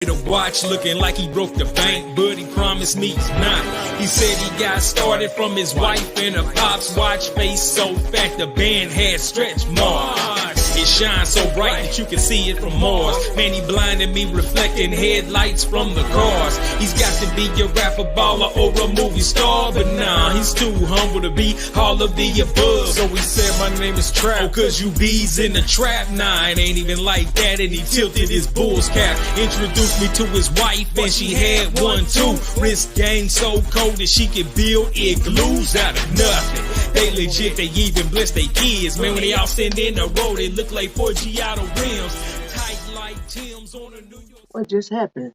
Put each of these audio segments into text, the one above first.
The watch looking like he broke the bank, but he promised me he's not. He said he got started from his wife and a pop's watch, face so fat the band had stretch marks. It shines so bright that you can see it from Mars. Man, he blinded me, reflecting headlights from the cars. He's got to be a rapper, baller, or a movie star, but nah, he's too humble to be all of the above. So he said, my name is Trap. Oh, cause you bees in the trap. Nah, it ain't even like that, and he tilted his bull's cap. Introduced me to his wife, and she had one too. Wrist game so cold that she could build igloos out of nothing. They legit, they even bless their kids. Man, when they all stand in the road, they look like 4G out of rims. Tight like Tim's on a New York. What just happened?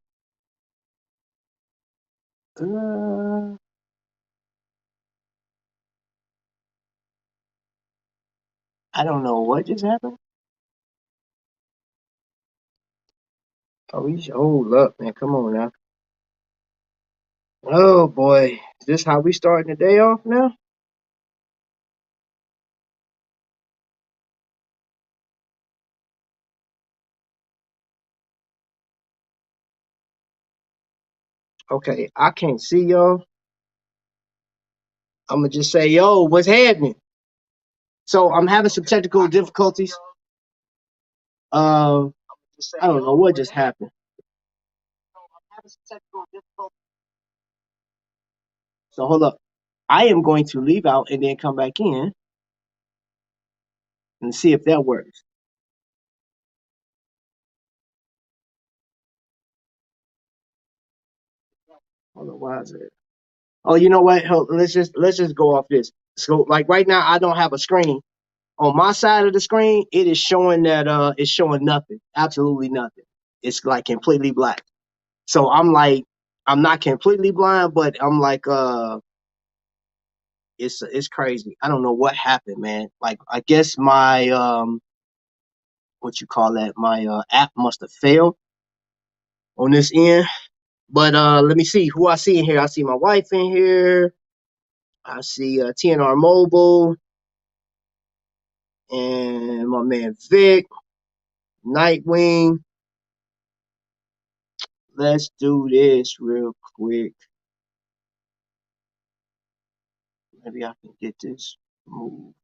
I don't know what just happened. Hold up, man. Come on now. Oh boy, is this how we starting the day off now? Okay, I can't see y'all. I'm gonna just say, yo, what's happening? So I'm having some technical difficulties. I don't know what just happened. So hold up. I am going to leave out and then come back in and see if that works. Hold on, why is it? Oh, you know what? Let's just go off this. So like right now, I don't have a screen. On my side of the screen, it is showing that it's showing nothing, absolutely nothing. It's like completely black. So I'm like, I'm not completely blind, but I'm like, it's crazy. I don't know what happened, man. Like I guess my what you call that? My app must have failed on this end. But let me see who I see in here. I see my wife in here. I see TNR Mobile and my man Vic, Nightwing. Let's do this real quick. Maybe I can get this moved.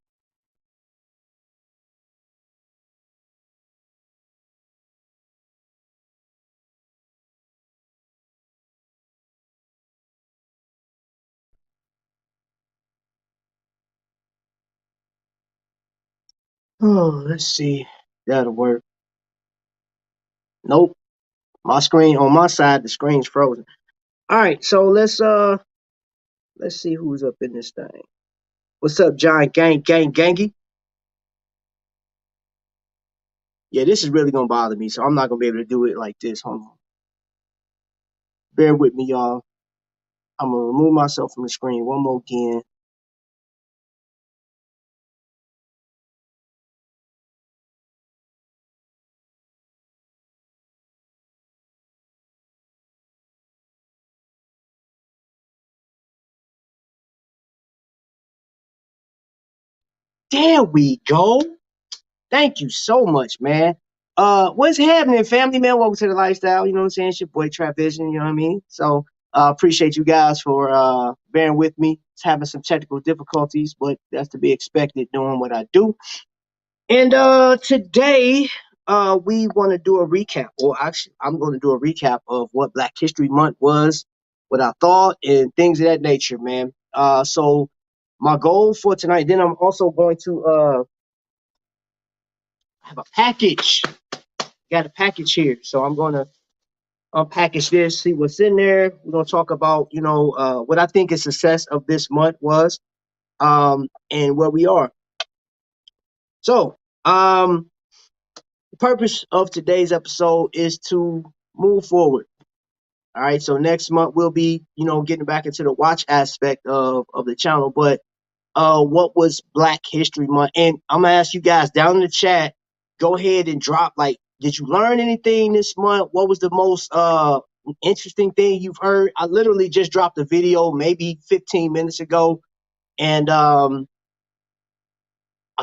Oh, let's see. That'll work. Nope. My screen on my side, the screen's frozen. All right, so let's see who's up in this thing. What's up, John Gangy? Yeah, this is really gonna bother me, so I'm not gonna be able to do it like this. Hold on. Bear with me, y'all. I'm gonna remove myself from the screen one more again. There we go. Thank you so much, man. What's happening, family, man? Welcome to the lifestyle. You know what I'm saying? It's your boy Trap Vision, you know what I mean? So appreciate you guys for bearing with me. It's having some technical difficulties, but that's to be expected doing what I do. And today we want to do a recap, or actually I'm going to do a recap of what Black History Month was, what I thought, and things of that nature, man. So my goal for tonight, then I'm also going to have a package. Got a package here, so I'm going to unpackage this, see what's in there. We're going to talk about, what I think the success of this month was, and where we are. So, the purpose of today's episode is to move forward. All right, so next month we'll be, getting back into the watch aspect of the channel. But what was Black History Month? And I'm gonna ask you guys down in the chat, go ahead and drop, like, did you learn anything this month? What was the most interesting thing you've heard? I literally just dropped a video maybe 15 minutes ago, and I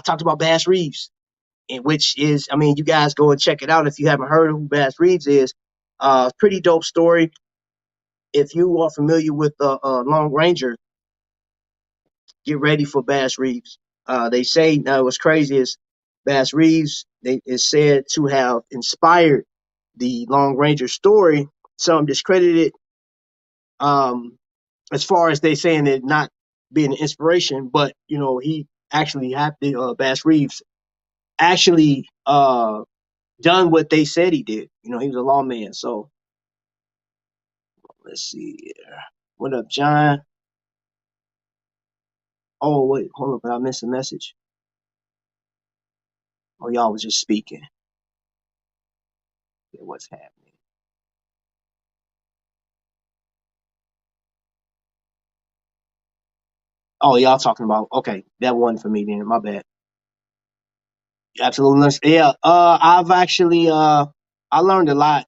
talked about Bass Reeves, and which is, I mean, you guys go and check it out if you haven't heard of who Bass Reeves is. Pretty dope story. If you are familiar with the Long Ranger, get ready for Bass Reeves. They say now what's crazy is Bass Reeves is said to have inspired the Long Ranger story. Some discredited um, as far as they saying it not being an inspiration, but he actually had Bass Reeves actually done what they said he did. He was a lawman. So let's see here. What up, John? Oh wait, hold up, I missed a message. Oh, y'all was just speaking. Yeah, what's happening? Oh, y'all talking about okay, that wasn't for me then. My bad. Absolutely. Yeah. I've actually I learned a lot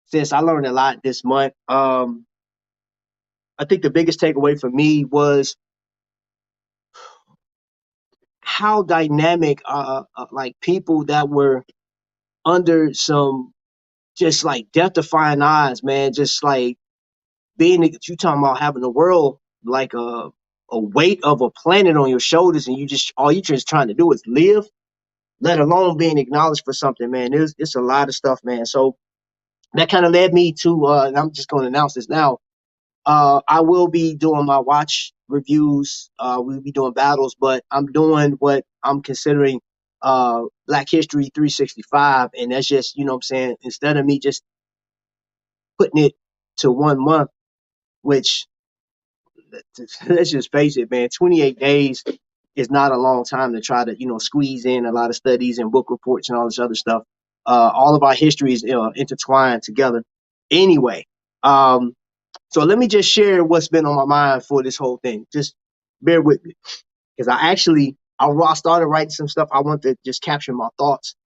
since I learned a lot this month. I think the biggest takeaway for me was how dynamic like people that were under some just like death defying odds, man. Just like being you talking about having the world like a weight of a planet on your shoulders, and you just all you just trying to do is live, let alone being acknowledged for something, man. It's a lot of stuff, man. So that kind of led me to, and I'm just going to announce this now. I will be doing my watch reviews. We'll be doing battles, but I'm doing what I'm considering Black History 365, and that's just what I'm saying. Instead of me just putting it to 1 month, which let's just face it, man, 28 days is not a long time to try to squeeze in a lot of studies and book reports and all this other stuff. All of our history is intertwined together. Anyway, so let me just share what's been on my mind for this whole thing. Just bear with me, because I started writing some stuff. I want to just capture my thoughts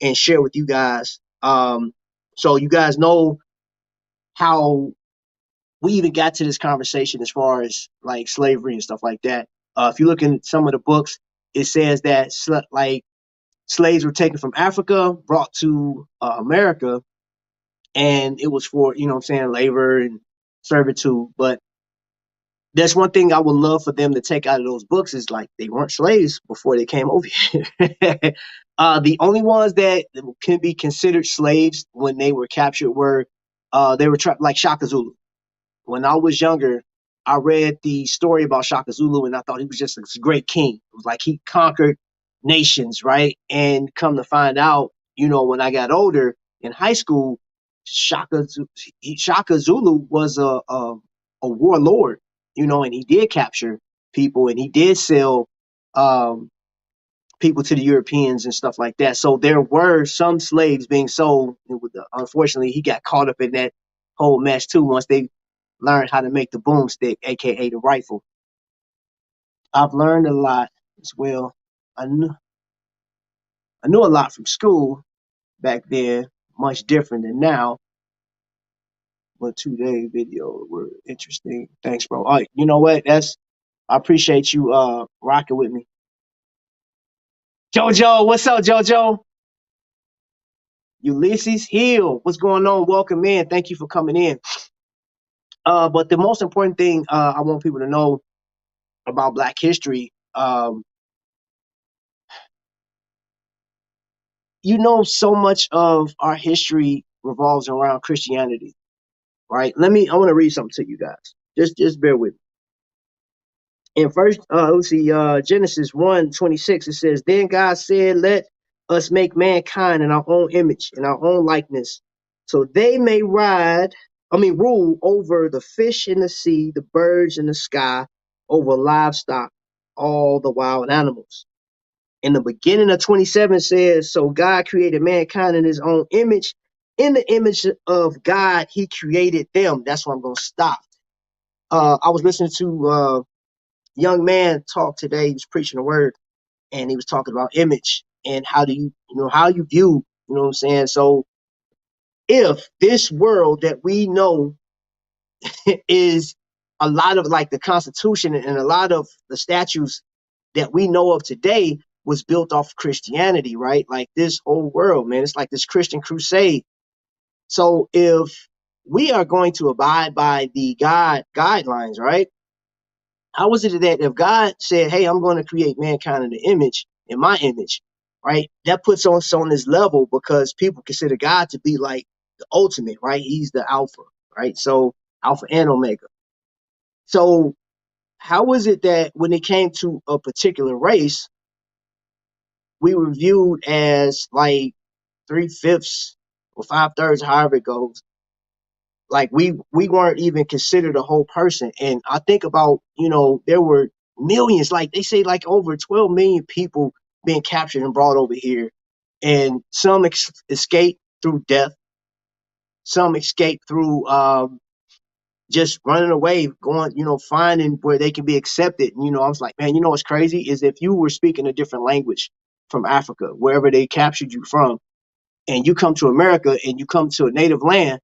and share with you guys. So you guys know how we even got to this conversation as far as like slavery and stuff like that. If you look in some of the books, it says that like slaves were taken from Africa, brought to America, and it was for labor and servitude. But that's one thing I would love for them to take out of those books is like they weren't slaves before they came over here. The only ones that can be considered slaves when they were captured were they were trapped like Shaka Zulu. When I was younger, I read the story about Shaka Zulu and I thought he was just a great king. It was like he conquered nations, right? And come to find out, when I got older in high school, Shaka Zulu was a warlord, and he did capture people and he did sell um, people to the Europeans and stuff like that. So there were some slaves being sold. Unfortunately, he got caught up in that whole mess too once they learned how to make the boomstick, aka the rifle. I've learned a lot as well. I knew a lot from school back then, much different than now. But 2 day video were interesting. Thanks, bro. All right, you know what? I appreciate you rocking with me. Jojo, what's up, Jojo? Ulysses Hill, what's going on? Welcome in. Thank you for coming in. But the most important thing I want people to know about Black history, so much of our history revolves around Christianity, right? I want to read something to you guys. Just bear with me. In first, let's see, Genesis 1:26, it says, Then God said, Let us make mankind in our own image, in our own likeness, so they may rule over the fish in the sea, the birds in the sky, over livestock, all the wild animals. In the beginning of 27 says, So God created mankind in his own image. In the image of God, he created them. That's where I'm going to stop. I was listening to young man talk today. He was preaching the word and he was talking about image and how do how you view, what I'm saying? So if this world that we know is a lot of like the Constitution and a lot of the statutes that we know of today was built off of Christianity, right? Like this whole world, man, it's like this Christian crusade. So if we are going to abide by the God guidelines, right? How is it that if God said, "Hey, I'm going to create mankind in the image, in my image," right? That puts us on this level because people consider God to be like the ultimate, right? He's the Alpha, right? So Alpha and Omega. So how is it that when it came to a particular race, we were viewed as like 3/5 or 5/3, however it goes? Like we weren't even considered a whole person. And I think about, there were millions, like they say, like over 12 million people being captured and brought over here, and some escaped through death, some escaped through just running away, going, finding where they can be accepted. And, I was like, man, what's crazy is if you were speaking a different language from Africa, wherever they captured you from, and you come to America and you come to a native land,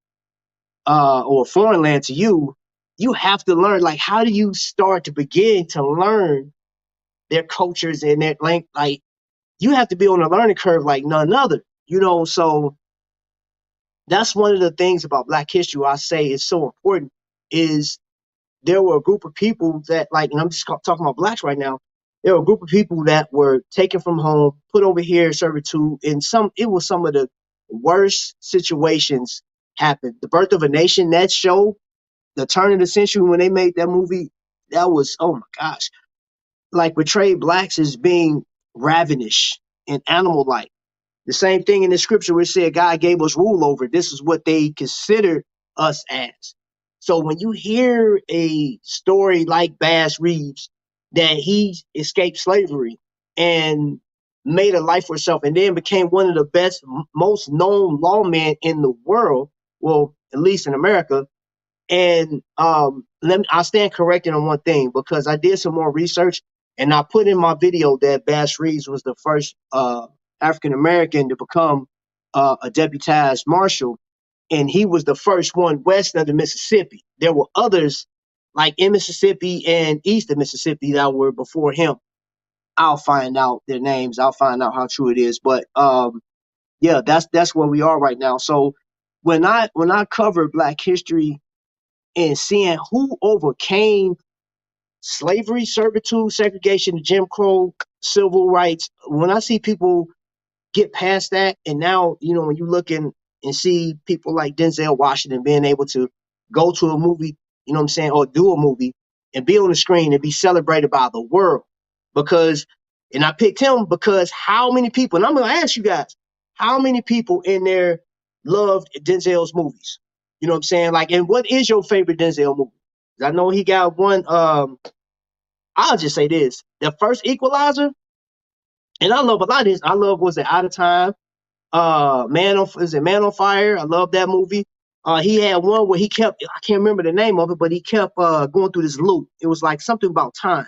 or a foreign land to you, you have to learn, like, how do you start to begin to learn their cultures and their language? Like, you have to be on a learning curve like none other, So that's one of the things about Black history I say is so important is there were a group of people that, like, and I'm just talking about Blacks right now. There were a group of people that were taken from home, put over here in servitude, and it was some of the worst situations happened. The Birth of a Nation, that show, the turn of the century when they made that movie, that was, oh my gosh, like portrayed blacks as being ravenous and animal like. The same thing in the scripture where it said God gave us rule over. This is what they considered us as. So when you hear a story like Bass Reeves, that he escaped slavery and made a life for himself and then became one of the best, most known lawmen in the world, well, at least in America, and I stand corrected on one thing because I did some more research and I put in my video that Bass Reeves was the first African American to become a deputized marshal, and he was the first one west of the Mississippi. There were others like in Mississippi and east of Mississippi that were before him. I'll find out their names. I'll find out how true it is. But yeah, that's where we are right now. So when I cover Black history and seeing who overcame slavery, servitude, segregation, Jim Crow, civil rights. When I see people get past that, and now, when you look and see people like Denzel Washington being able to go to a movie, what I'm saying, or do a movie and be on the screen and be celebrated by the world. And I picked him because how many people, and I'm going to ask you guys, how many people in there loved Denzel's movies? You know what I'm saying? Like, and what is your favorite Denzel movie? I know he got one. I'll just say this: the first Equalizer, and I love a lot of his. I love, was it Out of Time? Man on Fire? I love that movie. He had one where he kept, I can't remember the name of it, but he kept going through this loop. It was like something about time.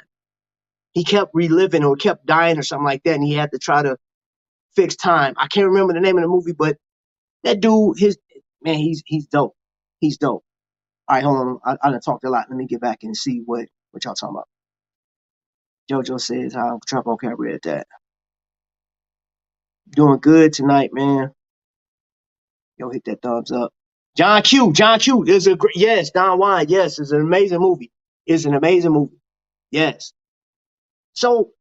He kept reliving or kept dying or something like that, and he had to try to fix time. I can't remember the name of the movie, but that dude, he's dope. He's dope. All right, hold on. I done talked a lot. Let me get back and see what y'all talking about. JoJo says how Trump okay, I read that. Doing good tonight, man. Yo, hit that thumbs up. John Q is a great, yes, Don Juan, yes, it's an amazing movie. It's an amazing movie. Yes. So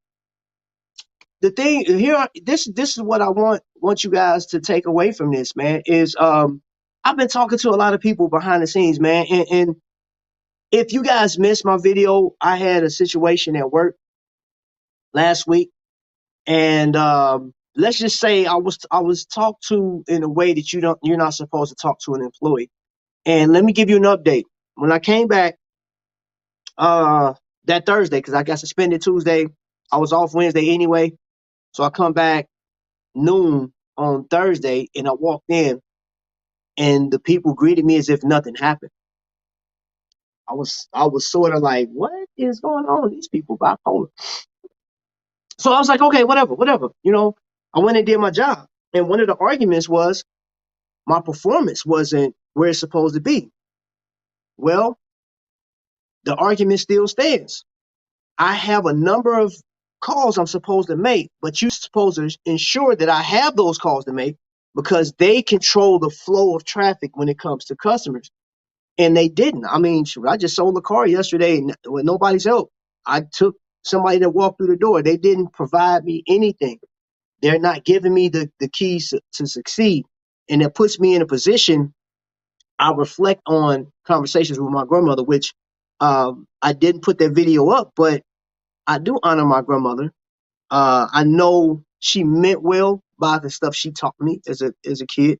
the thing here, this is what I want you guys to take away from this, man, is I've been talking to a lot of people behind the scenes, man, and if you guys missed my video, I had a situation at work last week, and let's just say I was talked to in a way that you're not supposed to talk to an employee. And let me give you an update. When I came back that Thursday, because I got suspended Tuesday, I was off Wednesday anyway, so I come back noon on Thursday, and I walked in, and the people greeted me as if nothing happened. I was sort of like, what is going on? These people bipolar. So I was like, okay, whatever. I went and did my job. And one of the arguments was my performance wasn't where it's supposed to be. Well, the argument still stands. I have a number of calls I'm supposed to make, but you're supposed to ensure that I have those calls to make because they control the flow of traffic when it comes to customers. And they didn't. I mean, shoot, I just sold a car yesterday with nobody's help. I took somebody that walked through the door. They didn't provide me anything. They're not giving me the keys to succeed. And it puts me in a position. I reflect on conversations with my grandmother, which I didn't put that video up, but I do honor my grandmother. I know she meant well by the stuff she taught me as a kid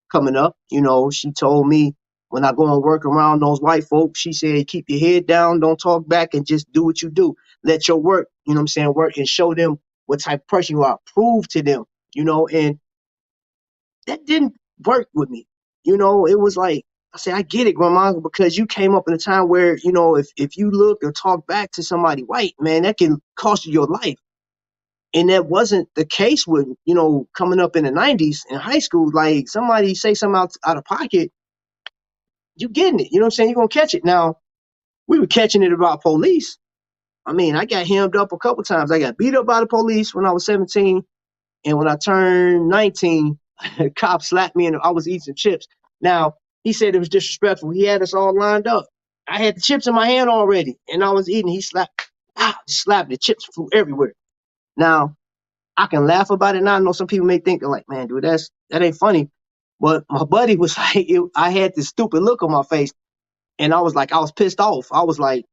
coming up. You know, she told me when I go and work around those white folks, she said, keep your head down, don't talk back, and just do what you do. Let your work, you know what I'm saying, work and show them what type of person you are. Prove to them, you know, and that didn't work with me. You know, it was like, I said, I get it, grandma, because you came up in a time where, you know, if you look or talk back to somebody white, man, that can cost you your life. And that wasn't the case with, you know, coming up in the 90s in high school. Like somebody say something out of pocket, you getting it. You know what I'm saying? You're going to catch it. Now, we were catching it about police. I mean, I got hemmed up a couple times. I got beat up by the police when I was 17. And when I turned 19, a cop slapped me and I was eating some chips. Now, he said it was disrespectful. He had us all lined up. I had the chips in my hand already and I was eating. He slapped the chips flew everywhere. Now, I can laugh about it now. I know some people may think, like, man, dude, that ain't funny. But my buddy was like, I had this stupid look on my face. And I was like, I was pissed off. I was like,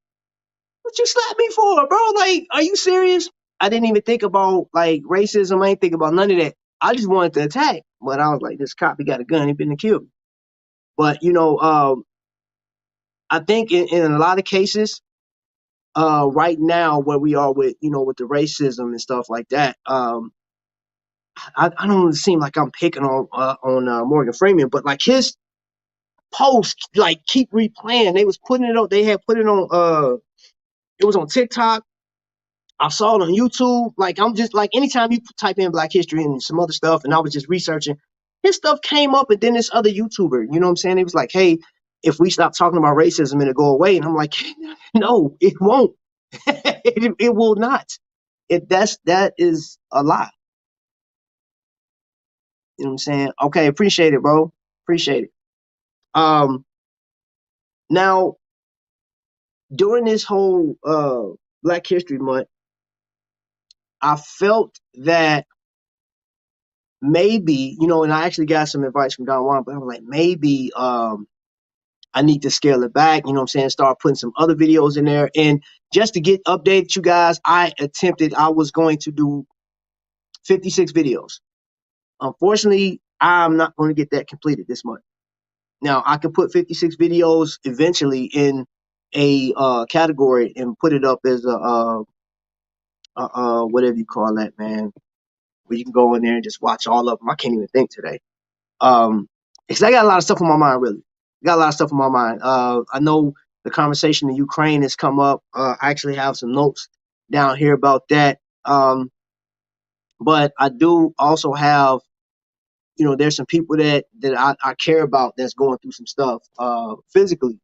what you slap me for, bro? Like, are you serious? I didn't even think about like racism. I ain't think about none of that. I just wanted to attack. But I was like, this cop, he got a gun. He been to kill me. But, you know, I think in a lot of cases, right now where we are with, you know, with the racism and stuff like that, I don't seem like I'm picking on Morgan Freeman, but like his posts like keep replaying. They was putting it on. They had put it on. It was on TikTok. I saw it on YouTube. Like I'm just like anytime you type in Black History and some other stuff, and I was just researching, his stuff came up, and then this other YouTuber, you know what I'm saying? It was like, hey, if we stop talking about racism, it'll go away. And I'm like, no, it won't. It will not. That is a lie. You know what I'm saying? Okay, appreciate it, bro. Appreciate it. Um, Now during this whole Black History Month, I felt that maybe, you know, and I actually got some advice from Don Juan, but I was like, maybe I need to scale it back, you know what I'm saying? Start putting some other videos in there. And just to get updated, you guys, I was going to do 56 videos. Unfortunately, I'm not going to get that completed this month. Now, I could put 56 videos eventually in a category and put it up as a whatever you call that, man, where you can go in there and just watch all of them. I can't even think today. Because I got a lot of stuff on my mind, really. I got a lot of stuff on my mind. I know the conversation in Ukraine has come up. I actually have some notes down here about that. But I do also have, you know, there's some people that I care about that's going through some stuff physically,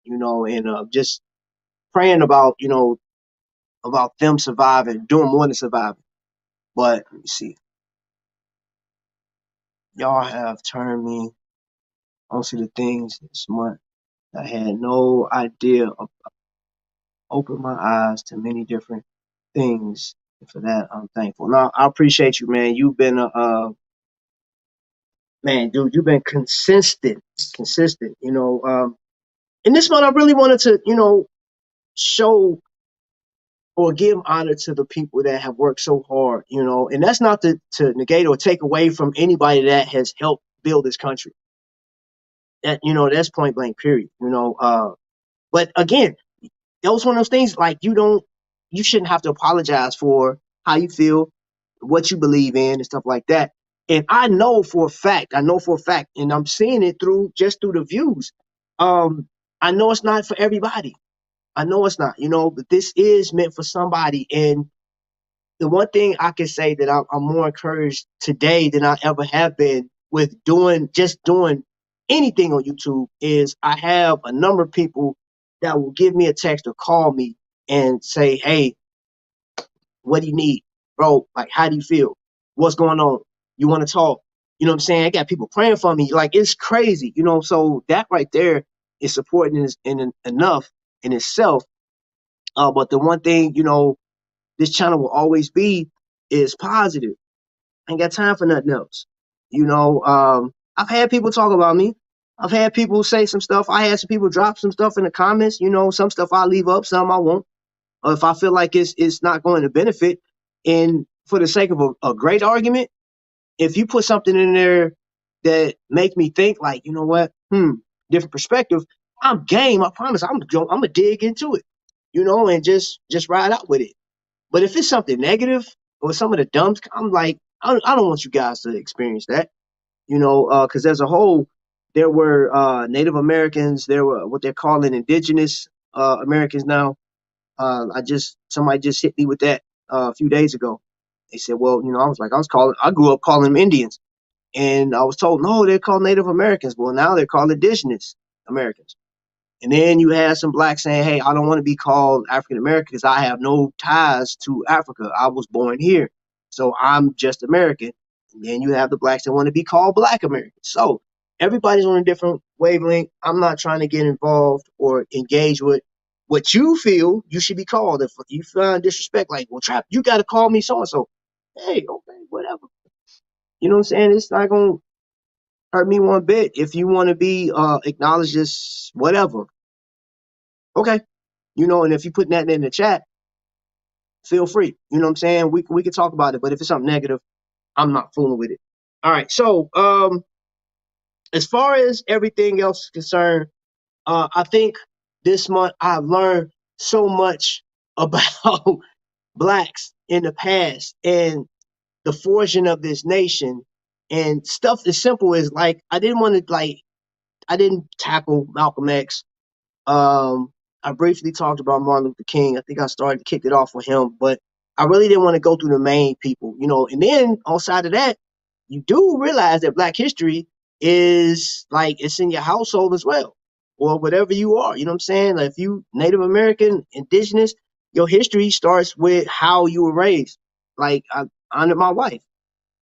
you know, and just praying about, you know, about them surviving, doing more than surviving. But let me see. Y'all have turned me onto the things this month I had no idea of. Opened my eyes to many different things. And for that, I'm thankful. Now, I appreciate you, man. You've been man, dude, you've been consistent, you know. And this month I really wanted to, you know, show or give honor to the people that have worked so hard, you know, and that's not to negate or take away from anybody that has helped build this country. That, you know, that's point blank, period. You know, but again, it was one of those things like you shouldn't have to apologize for how you feel, what you believe in, and stuff like that. And I know for a fact, and I'm seeing it through the views. I know it's not for everybody. I know it's not, you know, but this is meant for somebody. And the one thing I can say that I'm more encouraged today than I ever have been with doing anything on YouTube is I have a number of people that will give me a text or call me and say, hey, what do you need? Bro, like, how do you feel? What's going on? You want to talk? You know what I'm saying? I got people praying for me. Like, it's crazy, you know. So that right there is supporting enough in itself. But the one thing, you know, this channel will always be is positive. I ain't got time for nothing else. You know, I've had people talk about me. I've had people say some stuff. I had some people drop some stuff in the comments. You know, some stuff I leave up, some I won't. Or if I feel like it's not going to benefit, and for the sake of a great argument, if you put something in there that make me think like, you know what, different perspective, I'm game. I promise. I'm gonna dig into it, you know, and just ride out with it. But if it's something negative or some of the dumb, I'm like, I don't want you guys to experience that, you know, because as a whole, there were Native Americans, there were what they're calling indigenous Americans now. Somebody just hit me with that a few days ago. They said, well, you know, I grew up calling them Indians. And I was told, no, they're called Native Americans. Well, now they're called indigenous Americans. And then you had some blacks saying, hey, I don't want to be called African American because I have no ties to Africa. I was born here. So I'm just American. And then you have the blacks that want to be called Black Americans. So everybody's on a different wavelength. I'm not trying to get involved or engage with what you feel you should be called. If you find disrespect, like, well, Trap, you got to call me so and so. Hey, okay, whatever. You know what I'm saying? It's not going to hurt me one bit. If you want to be acknowledged as whatever, okay. You know, and if you put that in the chat, feel free. You know what I'm saying? We can talk about it. But if it's something negative, I'm not fooling with it. All right. So as far as everything else is concerned, I think this month I've learned so much about blacks in the past and the forging of this nation and stuff as simple as like I didn't tackle Malcolm X. Um, I briefly talked about Martin Luther King. I think I started to kick it off with him, but I really didn't want to go through the main people, you know. And then on side of that, you do realize that Black history is like it's in your household as well, or whatever you are. You know what I'm saying? Like if you Native American, Indigenous, your history starts with how you were raised. Like I honored my wife.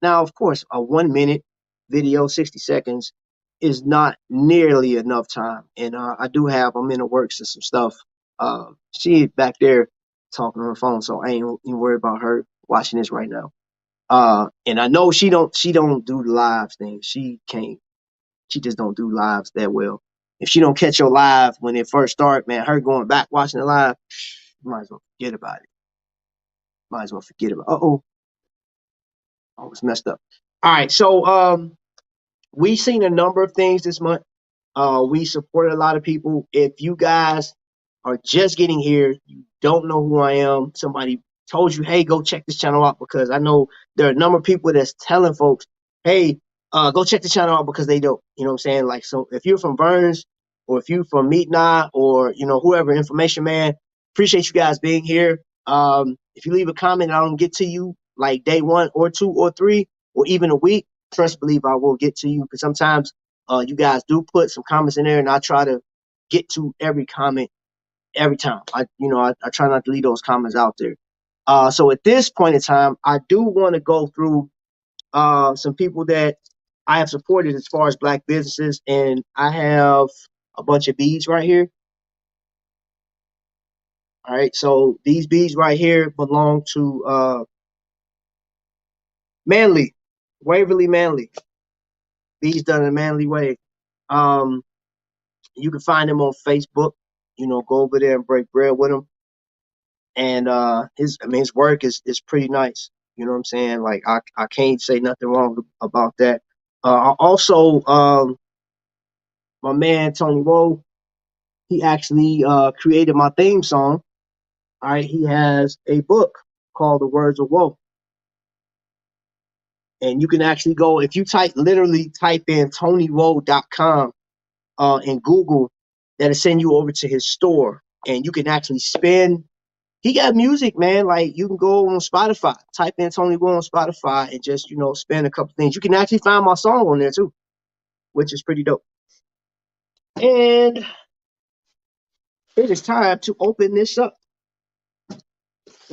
Now, of course, a 1 minute video, 60 seconds, is not nearly enough time. And I'm in the works and some stuff. She back there talking on her phone, so I ain't even worried about her watching this right now. And I know she don't do the live thing. She just don't do lives that well. If she don't catch your live when it first start, man, her going back watching the live, you might as well forget about it. Might as well forget about it. Oh, it's messed up. All right, so we've seen a number of things this month. We supported a lot of people. If you guys are just getting here, you don't know who I am, somebody told you, hey, go check this channel out, because I know there are a number of people that's telling folks, hey, go check the channel out because they don't. You know what I'm saying? Like, so if you're from Burns or if you're from Meet Nah or, you know, whoever, Information Man, appreciate you guys being here. If you leave a comment and I don't get to you like day 1 or 2 or 3 or even a week, trust believe I will get to you, because sometimes you guys do put some comments in there, and I try to get to every comment every time. I try not to leave those comments out there. So at this point in time, I do want to go through some people that I have supported as far as Black businesses, and I have a bunch of beads right here. All right, so these beads right here belong to Manly, Waverly Manly. Beads done in a manly way. Um, you can find him on Facebook. You know, go over there and break bread with him. And his work is pretty nice. You know what I'm saying? Like I can't say nothing wrong about that. Also, my man Tony Woe, he actually created my theme song. All right, he has a book called The Words of Woe, and you can actually go if you literally type in TonyWoe.com in Google, that'll send you over to his store, and you can actually spend. He got music, man. Like you can go on Spotify, type in Tony Woe on Spotify, and just spin a couple things. You can actually find my song on there too, which is pretty dope. And it is time to open this up.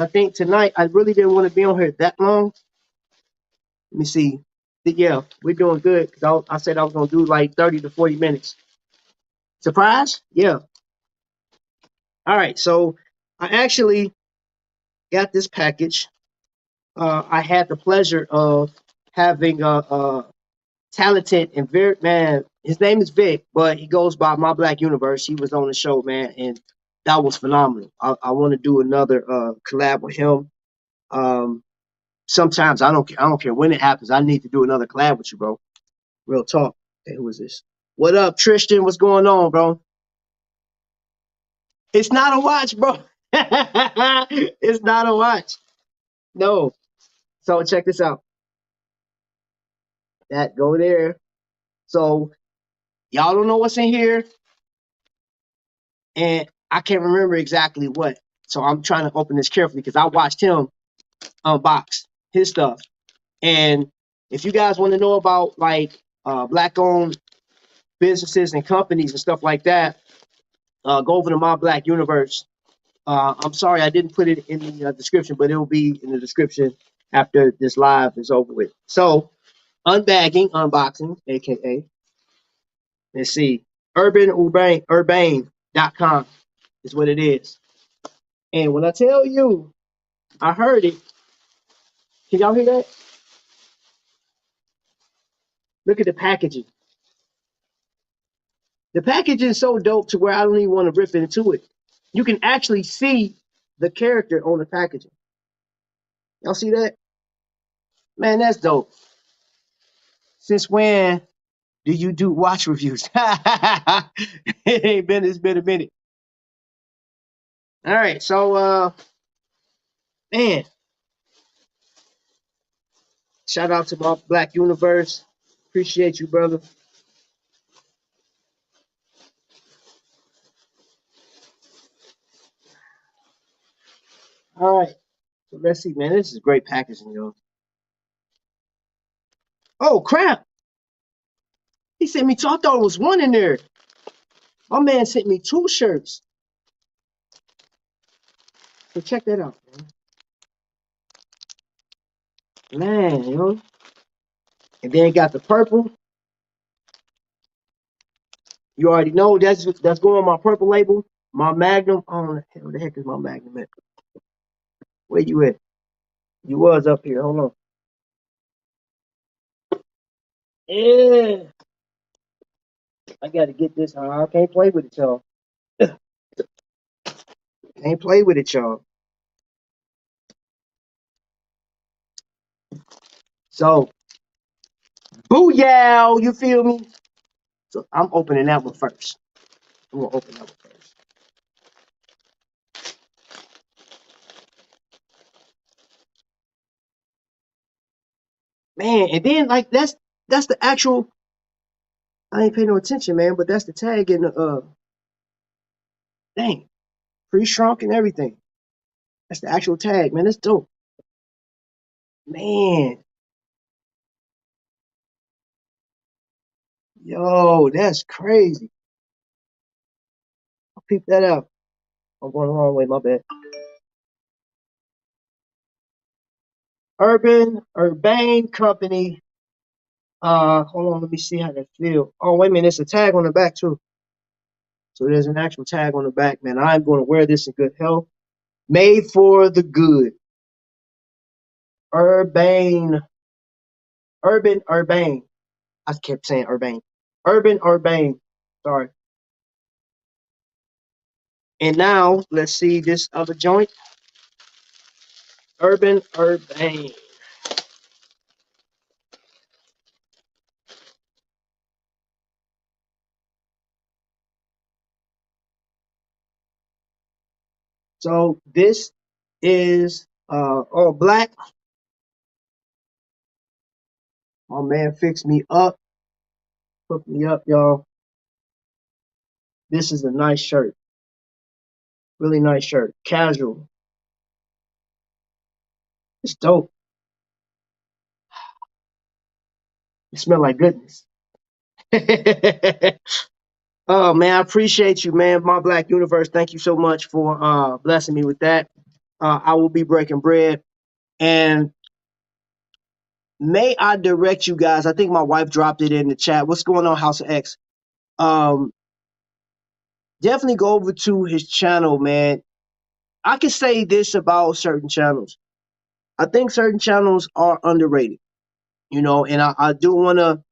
I think tonight I really didn't want to be on here that long. Let me see. Yeah, we're doing good. 'Cause I said I was gonna do like 30 to 40 minutes. Surprise? Yeah. All right. So I actually got this package. I had the pleasure of having a talented and very man. His name is Vic, but he goes by My Black Universe. He was on the show, man, and that was phenomenal. I want to do another collab with him. Um, Sometimes I don't care when it happens. I need to do another collab with you, bro. Real talk. Hey, who is this? What up, Tristan? What's going on, bro? It's not a watch, bro. It's not a watch. No. So check this out. That go there. So y'all don't know what's in here, and I can't remember exactly what. So I'm trying to open this carefully because I watched him unbox his stuff. And if you guys want to know about like black-owned businesses and companies and stuff like that, go over to My Black Universe. I'm sorry I didn't put it in the description, but it will be in the description after this live is over with. So, unboxing, aka, let's see, urbane.com is what it is. And when I tell you, I heard it. Can y'all hear that? Look at the packaging. The packaging is so dope to where I don't even want to rip into it. You can actually see the character on the packaging. Y'all see that? Man, that's dope. Since when do you do watch reviews? It's been a minute. All right, so man, shout out to My Black Universe. Appreciate you, brother. All right, so let's see, man. This is great packaging, yo. Oh crap! He sent me two. I thought it was one in there. My man sent me two shirts. So check that out, man. Man, yo. And then got the purple. You already know that's going on my purple label. My Magnum. Oh, where the heck is my Magnum at? Where you at? You was up here. Hold on. Yeah. I got to get this. I can't play with it, y'all. Can't play with it, y'all. So, booyah, you feel me? So I'm opening that one first. I'm gonna open that one first. Man, and then like that's the actual. I ain't paying no attention, man, but that's the tag in the dang pre-shrunk and everything. That's the actual tag, man. That's dope, man. Yo, that's crazy. I'll peep that out. I'm going the wrong way. My bad. Urbane Company. Hold on, let me see how that feel. Oh, wait a minute, it's a tag on the back too. So there's an actual tag on the back, man. I'm going to wear this in good health. Made for the good. Urbane. Urbane. I kept saying urbane. Urbane. Sorry. And now let's see this other joint. Urbane. So this is all black. My man fixed me up, hooked me up, y'all. This is a nice shirt. Really nice shirt. Casual. It's dope. It smell like goodness. Oh man, I appreciate you, man. My Black Universe. Thank you so much for blessing me with that. I will be breaking bread. And May I direct you guys? I think my wife dropped it in the chat. What's going on, House of X? Um, Definitely go over to his channel, man. I can say this about certain channels. I think certain channels are underrated, and I do want to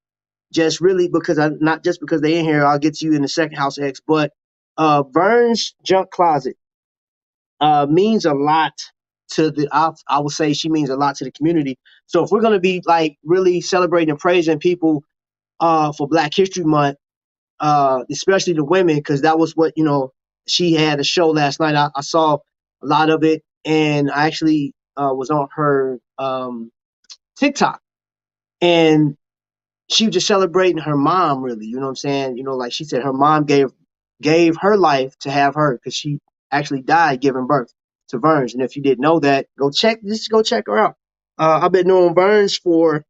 just really because I not just because they're in here. I'll get to you in the second, House X, but Vern's Junk Closet means a lot to the. I would say she means a lot to the community. So if we're gonna be like really celebrating and praising people for Black History Month, especially the women, because that was what she had a show last night. I saw a lot of it, and I actually was on her TikTok, and she was just celebrating her mom. Really, you know what I'm saying? Like she said, her mom gave her life to have her because she actually died giving birth to Verns. And if you didn't know that, go check her out. I've been knowing Verns for,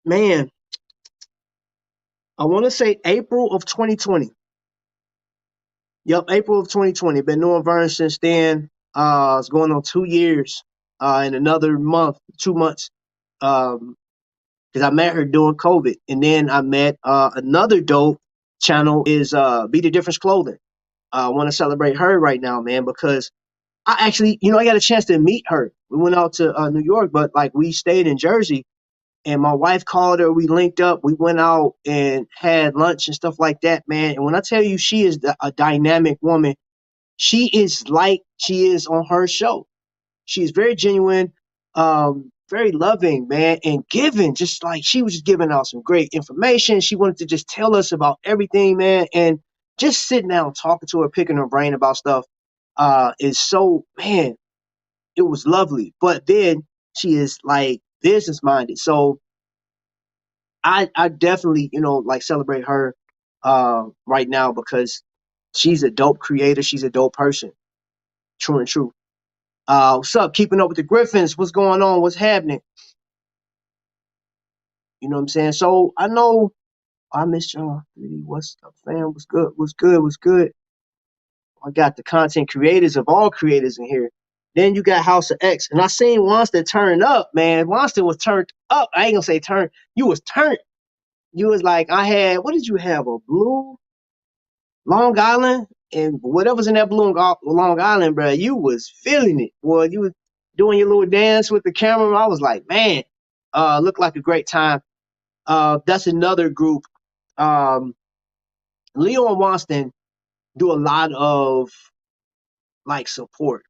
man, I want to say April of 2020. Yep, April of 2020. Been knowing Vern since then. It's going on 2 years. In another month, 2 months. Because I met her during COVID, and then I met another dope channel is Be the Difference Clothing. I want to celebrate her right now, man, because I actually, I got a chance to meet her. We went out to New York, but like we stayed in Jersey, and my wife called her. We linked up. We went out and had lunch and stuff like that, man. And when I tell you, she is a dynamic woman. She is like she is on her show. She is very genuine, very loving, man, and giving. Just like she was just giving out some great information. She wanted to just tell us about everything, man, and just sitting down talking to her, picking her brain about stuff, is so, man. It was lovely. But then she is like business minded, so I definitely like celebrate her right now because she's a dope creator. She's a dope person. True and true. What's up? Keeping up with the Griffins. What's going on? What's happening? You know what I'm saying? So I know I missed y'all. What's up, fam? What's good? What's good? What's good? I got the content creators of all creators in here. Then you got House of X. And I seen Wonston turn up, man. Wonston was turned up. I ain't gonna say turn. You was turned. You was like, I had, what did you have? A blue Long Island? And whatever's in that blue Long Island, bro, you was feeling it. Boy, you was doing your little dance with the camera. I was like, man, looked like a great time. That's another group. Leo and Wonston do a lot of like support,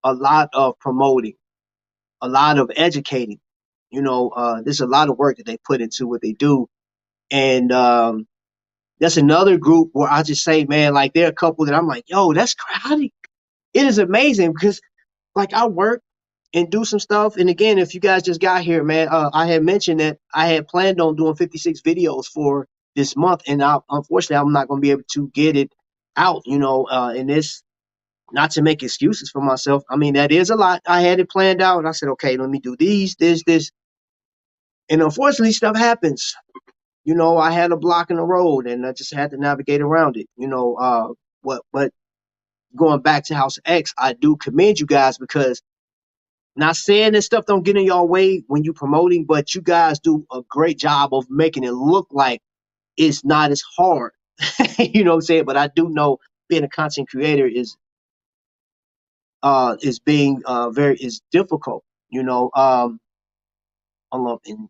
a lot of promoting, a lot of educating. There's a lot of work that they put into what they do. And that's another group where I just say, man, like there are a couple that I'm like, yo, that's crowded. It is amazing because like I work and do some stuff. And again, if you guys just got here, man, I had mentioned that I had planned on doing 56 videos for this month. And unfortunately, I'm not going to be able to get it out, and this, not to make excuses for myself. I mean, that is a lot. I had it planned out and I said, okay, let me do these, this. And unfortunately, stuff happens. I had a block in the road and I just had to navigate around it. But going back to House X, I do commend you guys because not saying that stuff don't get in your way when you promoting, but you guys do a great job of making it look like it's not as hard. You know what I'm saying? But I do know being a content creator is being very is difficult. And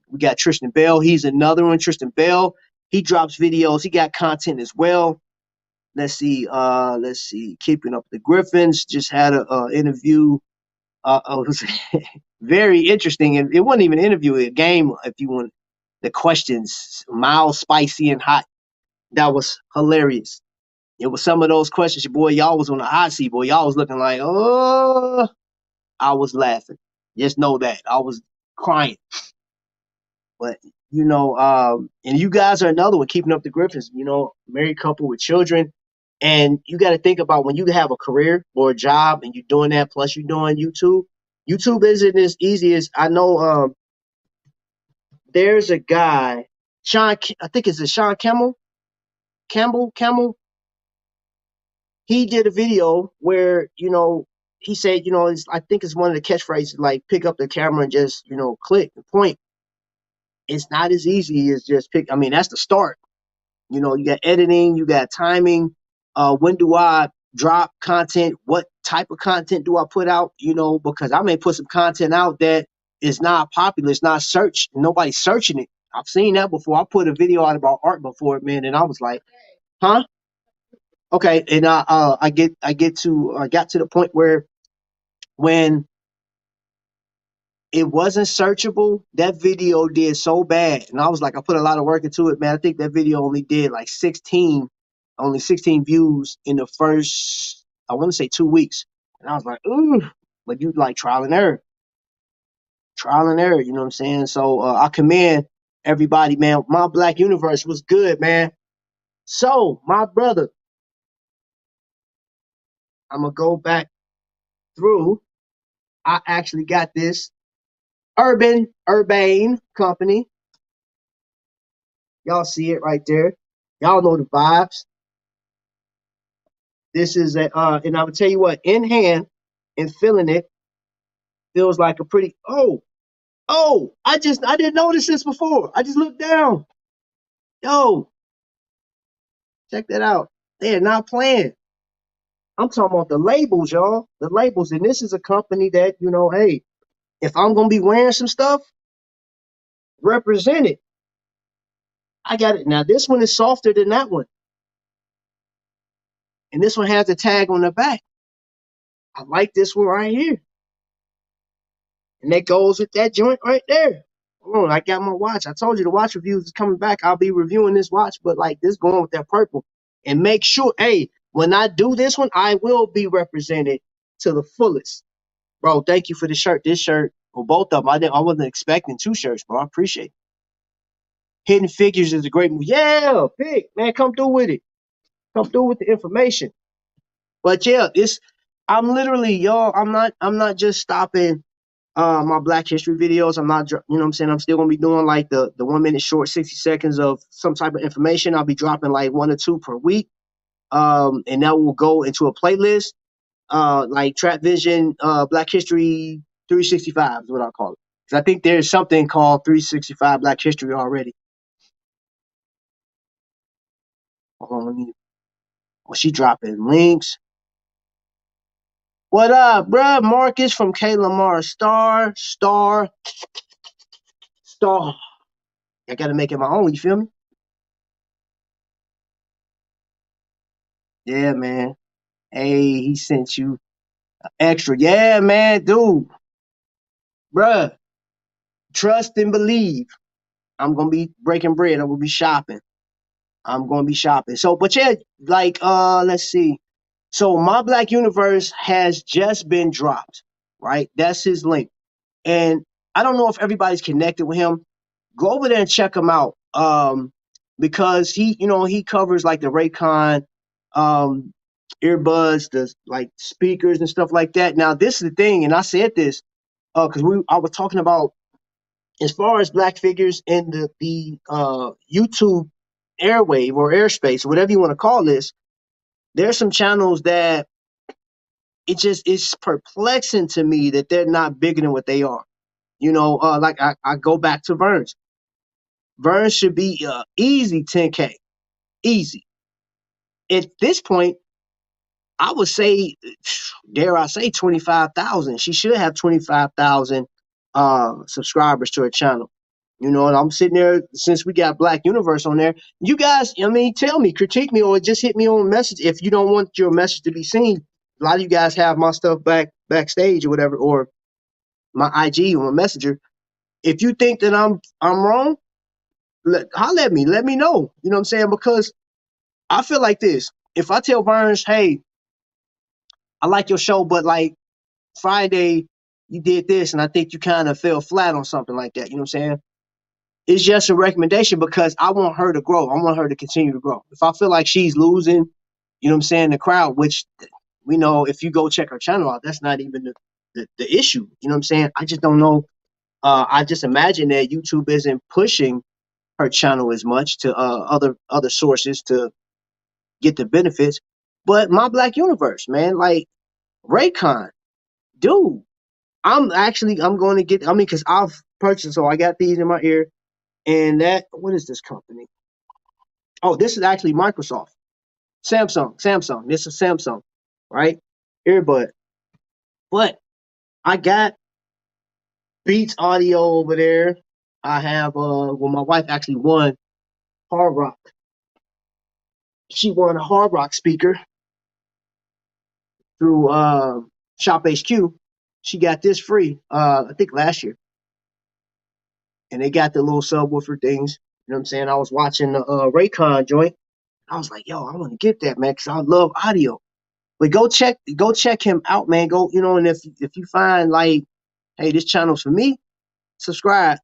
we got Tristan Bell. He's another one. Tristan Bell. He drops videos. He got content as well. Let's see. Keeping Up with the Griffins just had a interview. It was very interesting, and it wasn't even an interview, a game. If you want the questions, mild, spicy, and hot. That was hilarious. It was some of those questions, boy. Y'all was on the hot seat, boy. Y'all was looking like, oh, I was laughing. Just know that I was crying. But and you guys are another one, Keeping Up the Griffins. Married couple with children. And you got to think about when you have a career or a job and you're doing that, plus you're doing YouTube. YouTube isn't as easy as I know. There's a guy, Sean, I think it's a Sean Campbell. He did a video where, he said, I think it's one of the catchphrases like pick up the camera and just, click and point. it's not as easy as just pick. I mean, that's the start. You know, you got editing, you got timing. When do I drop content? What type of content do I put out? You know, because I may put some content out that is not popular, it's not searched, nobody's searching it. I've seen that before. I put a video out about art before, man, and I was like, huh? Okay, and I got to the point where when it wasn't searchable, that video did so bad. And I was like, I put a lot of work into it, man. I think that video only did like 16 views in the first, I want to say 2 weeks. And I was like, ooh, but you like trial and error, you know what I'm saying? So I commend everybody, man. My Black Universe was good, man. So, my brother, I'm going to go back through. I actually got this Urbane company. Y'all see it right there. Y'all know the vibes. This is and I would tell you what, in hand and feeling it feels like a pretty. I didn't notice this before. I just looked down. Yo, check that out. They're not playing. I'm talking about the labels, y'all. The labels, and this is a company that hey, if I'm gonna be wearing some stuff, represent it. I got it now. This one is softer than that one, and this one has a tag on the back. I like this one right here. And that goes with that joint right there. Oh, I got my watch. I told you the watch reviews is coming back. I'll be reviewing this watch, but like this going with that purple. And make sure, hey, when I do this one, I will be represented to the fullest. Bro, thank you for the shirt. This shirt, or both of them. I wasn't expecting two shirts, bro. I appreciate it. Hidden Figures is a great movie. Yeah, big man, come through with it. Come through with the information. But yeah, I'm literally, y'all, I'm not just stopping my Black History videos. I'm not, what I'm saying? I'm still gonna be doing like the 1 minute short, 60 seconds of some type of information. I'll be dropping like 1 or 2 per week. And that will go into a playlist, like Trap Vision, Black History 365 is what I call it. Because I think there's something called 365 Black History already. Hold on, she dropping links. What up, bruh? Marcus from K Lamar Star. I gotta make it my own, you feel me? Yeah, man. Hey, he sent you extra. Yeah, man, dude. Bruh, trust and believe. I'm gonna be breaking bread. I'm gonna be shopping. I'm gonna be shopping. So, but yeah, like let's see. So my Black Universe has just been dropped, right? That's his link. And I don't know if everybody's connected with him. Go over there and check him out. Because he covers like the Raycon earbuds, the like speakers and stuff like that. Now, this is the thing, and I said this because I was talking about as far as Black figures in the YouTube airwave or airspace, whatever you want to call this. There's some channels that it's perplexing to me that they're not bigger than what they are. Like I go back to Vern's. Vern should be easy 10K, easy. At this point, I would say, dare I say, 25,000. She should have 25,000 subscribers to her channel. And I'm sitting there since we got Black Universe on there. You guys, I mean, tell me, critique me, or just hit me on a message if you don't want your message to be seen. A lot of you guys have my stuff backstage or whatever, or my IG or my messenger. If you think that I'm wrong, holler at me. Let me know. You know what I'm saying? Because I feel like this. If I tell Verns, hey, I like your show, but like Friday you did this and I think you kind of fell flat on something like that. You know what I'm saying? It's just a recommendation because I want her to grow. I want her to continue to grow. If I feel like she's losing, you know what I'm saying, the crowd, which we know if you go check her channel out, that's not even the issue. You know what I'm saying? I just don't know. I just imagine that YouTube isn't pushing her channel as much to other sources to get the benefits. But my Black Universe, man, like Raycon, dude, I'm going to get. I mean, because I've purchased, so I got these in my ear, And what is this company? Oh, this is actually Microsoft. Samsung. This is Samsung, right? Earbud. But I got Beats Audio over there. I have well, my wife actually won Hard Rock. She won a Hard Rock speaker through Shop HQ. She got this free, I think last year. And they got the little subwoofer things. You know what I'm saying? I was watching the Raycon joint. I was like, yo, I want to get that, man, because I love audio. But go check him out, man. Go, and if you find like, hey, this channel's for me, subscribe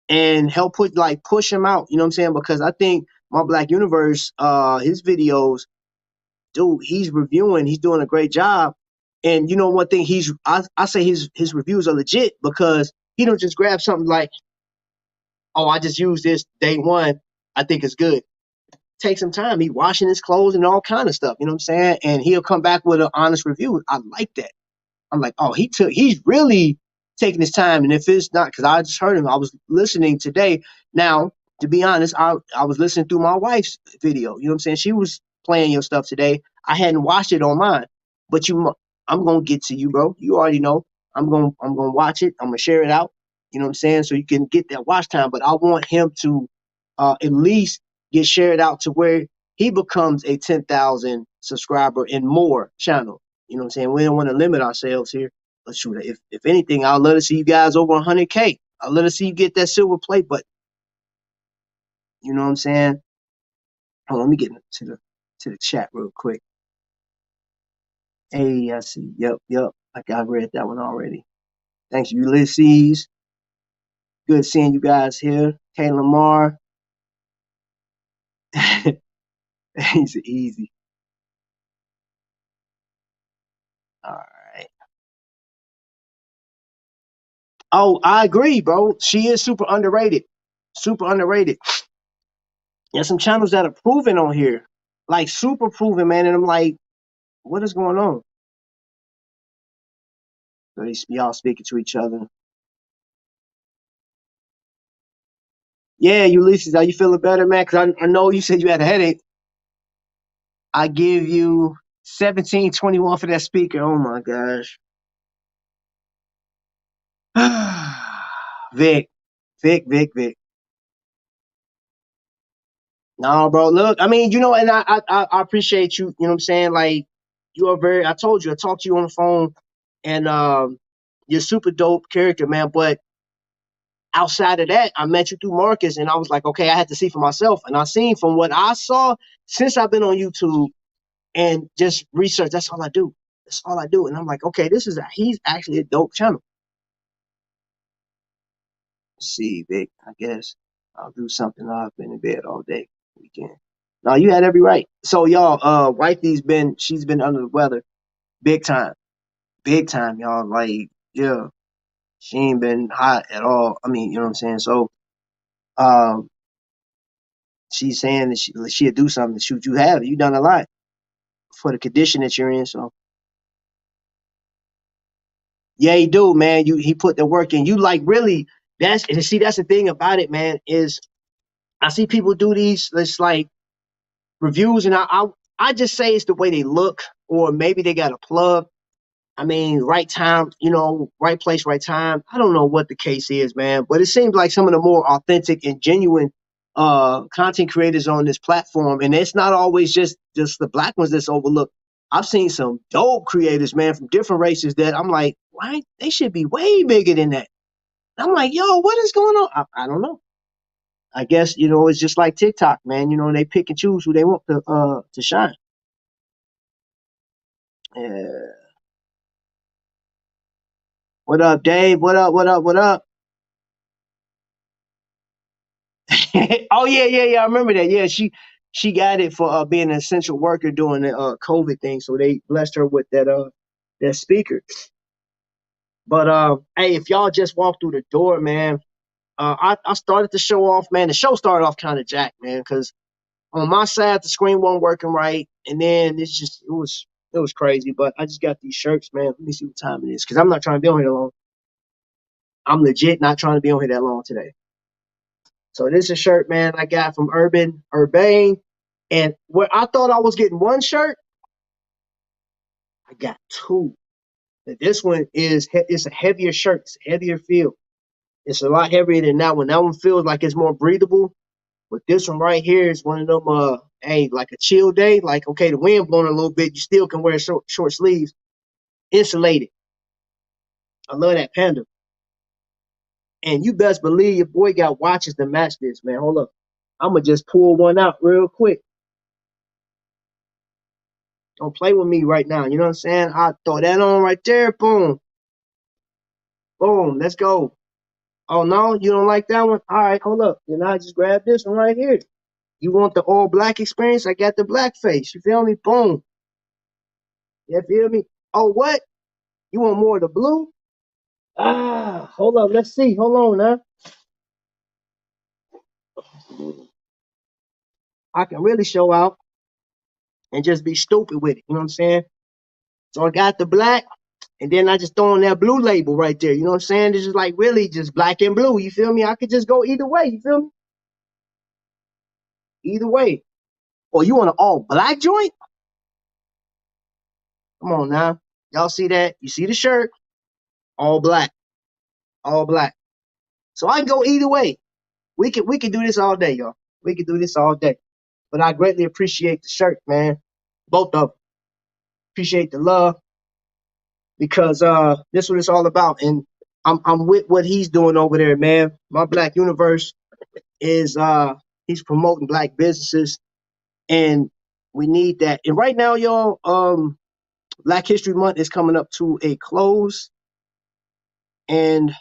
and help push him out. You know what I'm saying? Because I think my Black Universe, his videos, dude, he's reviewing, he's doing a great job. And one thing I say his reviews are legit because he don't just grab something like, oh, I just used this day one, I think it's good. Take some time. He washing his clothes and all kind of stuff. You know what I'm saying? And he'll come back with an honest review. I like that. I'm like, oh, he's really taking his time. And if it's not, because I just heard him, I was listening today. Now, to be honest, I was listening through my wife's video. You know what I'm saying? She was playing your stuff today. I hadn't watched it on mine, but I'm gonna get to you, bro. You already know. I'm gonna watch it. I'm gonna share it out. You know what I'm saying? So you can get that watch time. But I want him to at least get shared out to where he becomes a 10,000 subscriber and more channel. You know what I'm saying? We don't want to limit ourselves here. But shoot, if anything, I'd love to see you guys over 100K. I'd love to see you get that silver play button. You know what I'm saying? Hold on, let me get to the chat real quick. Hey, I see. Yep. I read that one already. Thanks, Ulysses. Good seeing you guys here. K Lamar. He's easy. All right. Oh, I agree, bro. She is super underrated. Super underrated. There's some channels that are proven on here. Like super proven, man. And I'm like, what is going on? So y'all speaking to each other. Yeah, Ulysses, are you feeling better, man? Because I know you said you had a headache. I give you 1721 for that speaker. Oh my gosh. Vic, Vic. No, bro. Look, I mean, and I appreciate you. You know what I'm saying? Like, you are very. I told you, I talked to you on the phone, and you're super dope character, man. But outside of that, I met you through Marcus, and I was like, okay, I had to see for myself, and I seen from what I saw since I've been on YouTube and just research. That's all I do. That's all I do, and I'm like, okay, he's actually a dope channel. Let's see, Vic, I guess I'll do something. I've been in bed all day weekend. No, you had every right. So y'all, she's been under the weather, big time, y'all. Like, yeah, she ain't been hot at all. I mean, you know what I'm saying. So, um, she's saying that she'll do something to shoot. You done a lot for the condition that you're in. So, yeah, he do, man. He put the work in. You like really. That's the thing about it, man. Is I see people do these. It's like reviews, and I just say it's the way they look, or maybe they got a plug. I mean, right time, right place, right time. I don't know what the case is, man, but it seems like some of the more authentic and genuine content creators on this platform, and it's not always just the black ones that's overlooked. I've seen some dope creators, man, from different races that I'm like, why they should be way bigger than that. I'm like, yo, what is going on? I don't know. I guess it's just like TikTok, man. They pick and choose who they want to shine. Yeah. What up, Dave? What up? What up? What up? Oh yeah. I remember that. Yeah, she got it for being an essential worker during the COVID thing. So they blessed her with that speaker. But hey, if y'all just walked through the door, man, I started the show off, man. The show started off kind of jacked, man, because on my side the screen wasn't working right, and then it was crazy. But I just got these shirts, man. Let me see what time it is, because I'm not trying to be on here long. I'm legit not trying to be on here that long today. So this is a shirt, man, I got from Urbane. And where I thought I was getting one shirt, I got two. This one it's a heavier shirt, it's a heavier feel. It's a lot heavier than that one. That one feels like it's more breathable. But this one right here is one of them hey, like a chill day, like okay, the wind blowing a little bit, you still can wear short sleeves, insulated. I love that panda. And you best believe your boy got watches to match this, man. Hold up. I'ma just pull one out real quick. Don't play with me right now. You know what I'm saying? I throw that on right there. Boom. Boom. Let's go. Oh no, you don't like that one? All right, hold up. Then I just grab this one right here. You want the all black experience? I got the black face. You feel me? Boom. You feel me? Oh, what? You want more of the blue? Ah, hold up. Let's see. Hold on now. I can really show out and just be stupid with it. You know what I'm saying? So I got the black, and then I just throw on that blue label right there. You know what I'm saying? It's just like really just black and blue. You feel me? I could just go either way. You feel me? Either way. Or you want an all black joint? Come on now. Y'all see that? You see the shirt? All black. All black. So I can go either way. We can do this all day, y'all. We can do this all day. But I greatly appreciate the shirt, man. Both of them. Appreciate the love because this is what it's all about. And I'm with what he's doing over there, man. My Black Universe is he's promoting black businesses and we need that. And right now, y'all, Black History Month is coming up to a close. And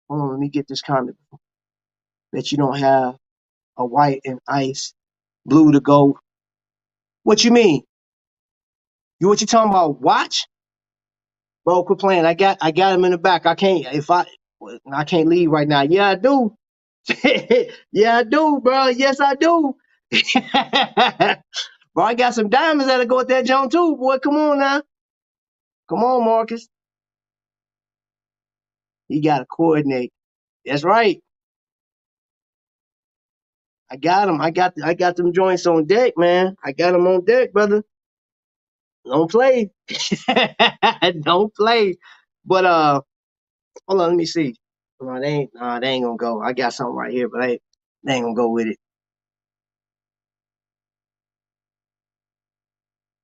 hold on, let me get this comment that you don't have a white and ice blue to go. What you mean? What you talking about? Watch? Bro, quit playing. I got him in the back. I can't leave right now. Yeah, I do. Yeah, I do, bro. Yes, I do. Bro, I got some diamonds that'll go with that John too, boy. Come on now. Come on, Marcus. You gotta coordinate. That's right. I got them. I got them joints on deck, man. I got them on deck, brother. Don't play. Don't play. But hold on, let me see. No, they ain't gonna go. I got something right here, but they ain't gonna go with it.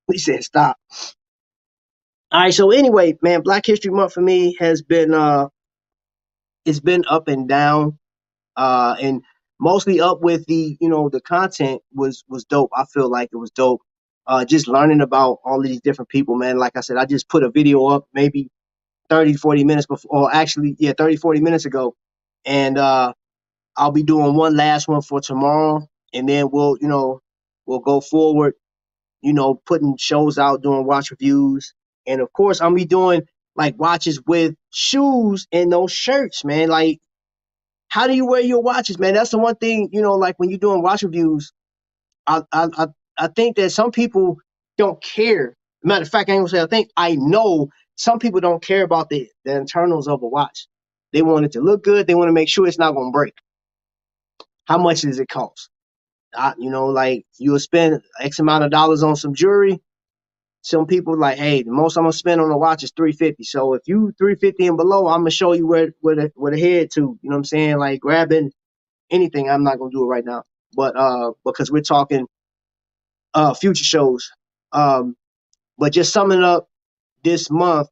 We said stop. All right, so anyway, man, Black History Month for me has been it's been up and down. And mostly up with the content was dope. I feel like it was dope. Just learning about all these different people, man. Like I said, I just put a video up maybe 30, 40 minutes before, or actually, yeah, 30, 40 minutes ago. And I'll be doing one last one for tomorrow. And then we'll go forward, putting shows out, doing watch reviews. And of course, I'm be doing like watches with shoes and those shirts, man. Like, how do you wear your watches, man? That's the one thing, like when you're doing watch reviews, I think that some people don't care. Matter of fact, I ain't gonna say I think I know some people don't care about the internals of a watch. They want it to look good. They want to make sure it's not gonna break. How much does it cost? Like you'll spend X amount of dollars on some jewelry. Some people like, hey, the most I'm gonna spend on a watch is 350. So if you 350 and below, I'm gonna show you where the head to. You know what I'm saying? Like grabbing anything. I'm not gonna do it right now, but because we're talking future shows. But just summing up this month,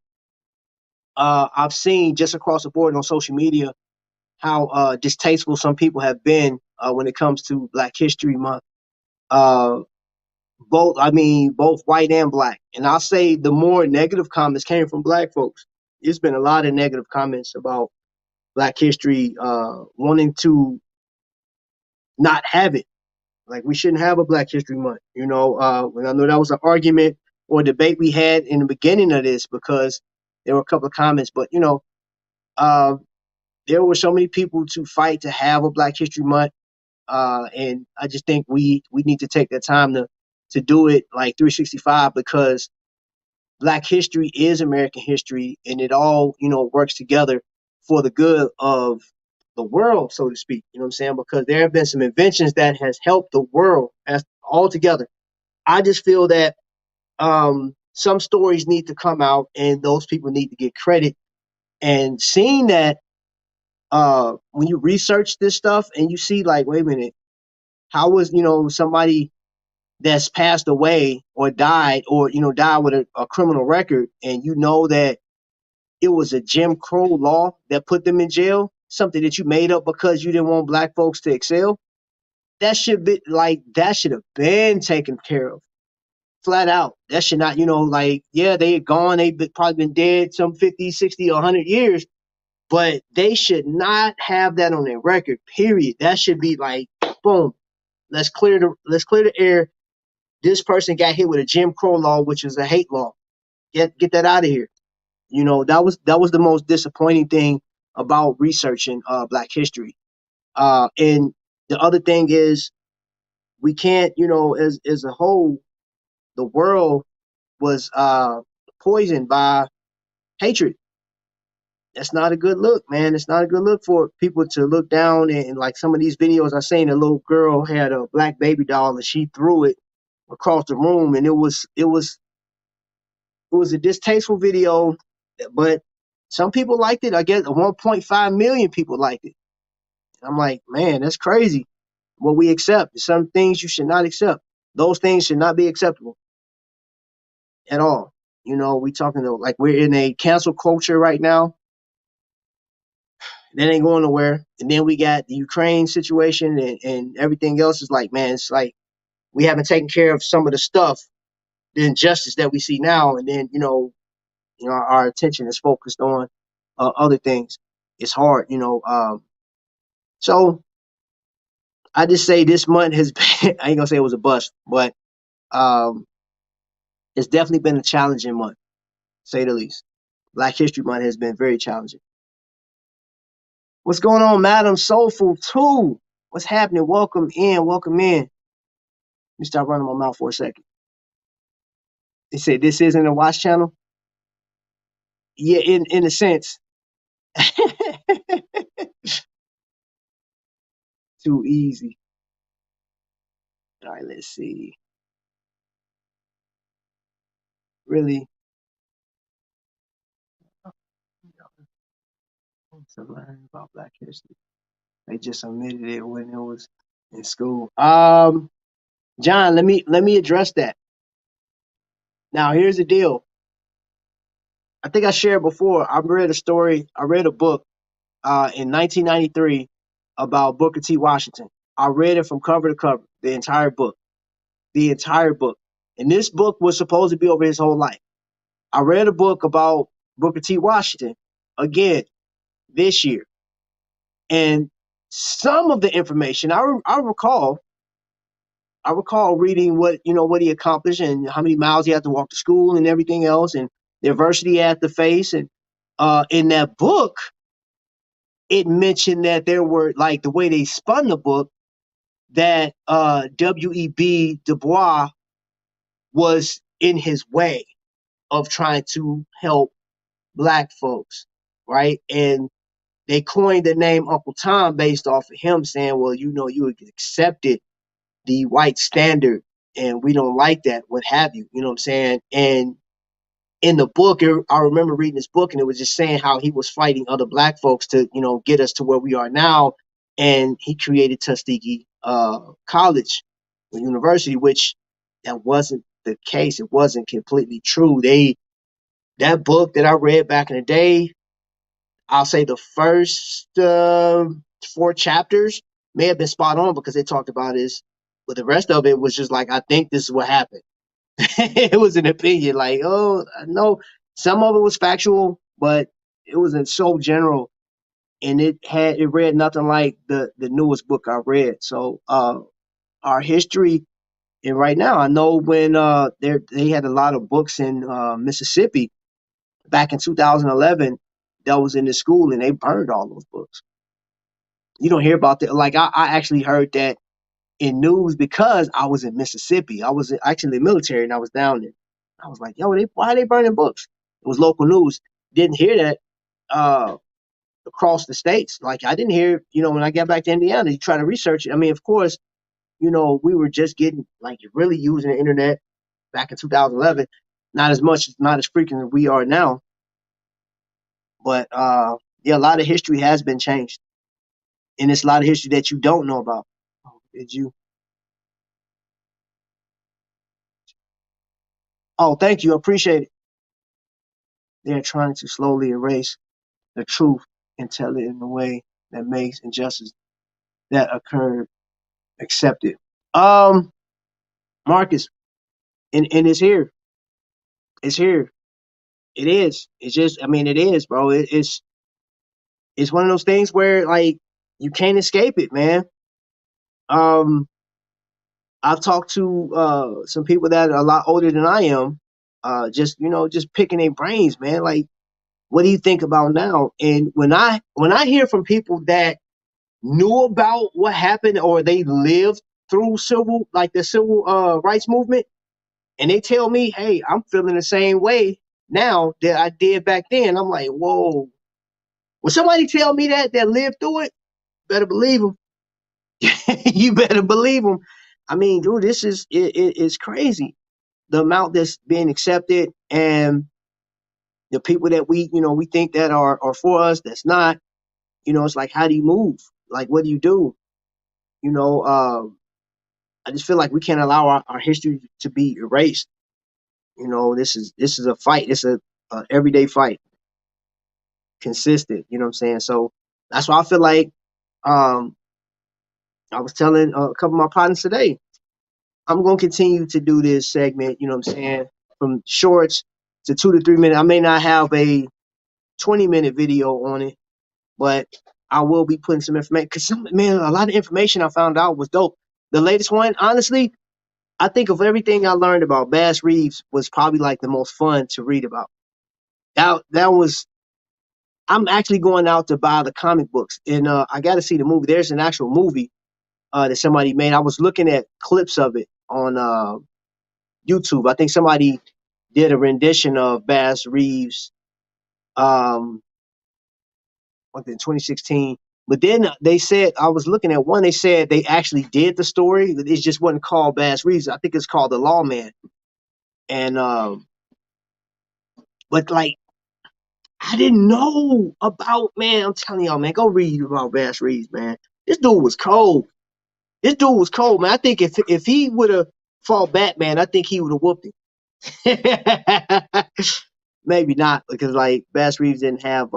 I've seen just across the board on social media how distasteful some people have been when it comes to Black History Month. Uh, both white and black. And I'll say the more negative comments came from black folks. There's been a lot of negative comments about Black history, wanting to not have it. Like we shouldn't have a Black History Month. And I know that was an argument or debate we had in the beginning of this because there were a couple of comments, but uh, there were so many people to fight to have a Black History Month, and I just think we need to take that time to do it like 365 because Black history is American history, and it all works together for the good of the world, so to speak. You know what I'm saying? Because there have been some inventions that has helped the world as altogether. I just feel that some stories need to come out, and those people need to get credit. And seeing that when you research this stuff and you see like, wait a minute, how was somebody that's passed away or died or died with a criminal record, and you know that it was a Jim Crow law that put them in jail, something that you made up because you didn't want black folks to excel. That should have been taken care of flat out. That should not, like, yeah, they had gone, probably been dead some 50, 60, or 100 years, but they should not have that on their record, period. That should be like, boom, let's clear the air. This person got hit with a Jim Crow law, which is a hate law. Get that out of here. That was the most disappointing thing about researching Black history. And the other thing is, we can't, as a whole, the world was poisoned by hatred. That's not a good look, man. It's not a good look for people to look down, and like some of these videos I seen, a little girl had a black baby doll and she threw it across the room, and it was a distasteful video, but some people liked it. I guess 1.5 million people liked it. I'm like, man, that's crazy. What we accept, some things you should not accept. Those things should not be acceptable at all. We talking like we're in a cancel culture right now. That ain't going nowhere. And then we got the Ukraine situation, and everything else is like, man, it's like we haven't taken care of some of the stuff, the injustice that we see now, and then our attention is focused on other things. It's hard. So I just say this month has been, I ain't gonna say it was a bust, but um, it's definitely been a challenging month, say the least. Black History Month has been very challenging. What's going on, Madam Soulful 2? What's happening? Welcome in, welcome in. Let me stop running my mouth for a second. They said this isn't a watch channel. Yeah, in a sense. Too easy. All right, let's see. Really? To learn about Black history. They just omitted it when it was in school. John, let me address that. Now, here's the deal. I think I shared before. I read a book in 1993 about Booker T. Washington. I read it from cover to cover, the entire book. The entire book. And this book was supposed to be over his whole life. I read a book about Booker T. Washington again this year. And some of the information I recall reading what he accomplished and how many miles he had to walk to school and everything else, and the adversity he had to face. And in that book, it mentioned that there were, like, the way they spun the book, that W.E.B. Du Bois was in his way of trying to help black folks, right? And they coined the name Uncle Tom based off of him saying, well, you accepted the white standard and we don't like that, what have you, you know what I'm saying? And in the book, I remember reading this book, and it was just saying how he was fighting other black folks to, get us to where we are now. And he created Tuskegee College or University, which that wasn't the case. It wasn't completely true. That book that I read back in the day, I'll say the first 4 chapters may have been spot on because they talked about this, but the rest of it was just like, I think this is what happened. It was an opinion, like, oh no, some of it was factual, but it was so general, and it read nothing like the newest book I read. So our history, and right now I know when they had a lot of books in Mississippi back in 2011 that was in the school, and they burned all those books. You don't hear about that. Like, I actually heard that in news because I was in Mississippi. I was actually in the military, and I was down there. I was like, yo, why are they burning books? It was local news. Didn't hear that across the states. Like I didn't hear, when I got back to Indiana, you try to research it. I mean, of course, we were just getting like really using the internet back in 2011. Not as much, not as frequent as we are now. But yeah, a lot of history has been changed, and it's a lot of history that you don't know about. Oh, did you? Oh, thank you. I appreciate it. They're trying to slowly erase the truth and tell it in a way that makes injustice that occurred accepted. Um, Marcus, and it's here. It's here. It is. It's just. I mean, it is, bro. It's one of those things where like you can't escape it, man. Um, I've talked to some people that are a lot older than I am. Just just picking their brains, man. Like, what do you think about now? And when I hear from people that knew about what happened or they lived through the civil rights movement, and they tell me, "Hey, I'm feeling the same way now that I did back then." I'm like, "Whoa!" When somebody tell me that lived through it, better believe them. You better believe them. I mean, dude, it's crazy the amount that's being accepted and the people that we think that are for us that's not. It's like, how do you move? Like, what do you do? You know, I just feel like we can't allow our history to be erased. This is a fight. It's a everyday fight, consistent. You know what I'm saying? So that's why I feel like um, I was telling a couple of my partners today. I'm gonna continue to do this segment. You know what I'm saying? From shorts to 2 to 3 minutes. I may not have a 20-minute video on it, but I will be putting some information because man, a lot of information I found out was dope. The latest one, honestly, I think of everything I learned about Bass Reeves was probably like the most fun to read about. That was. I'm actually going out to buy the comic books, and I got to see the movie. There's an actual movie that somebody made. I was looking at clips of it on YouTube. I think somebody did a rendition of Bass Reeves, um, in 2016. But then they said I was looking at one. They said they actually did the story. It just wasn't called Bass Reeves. I think it's called The Lawman. And but like I didn't know about, man. I'm telling y'all, man, go read about Bass Reeves, man. This dude was cold. This dude was cold, man. I think if he would have fought Batman, I think he would have whooped him. Maybe not because like Bass Reeves didn't have.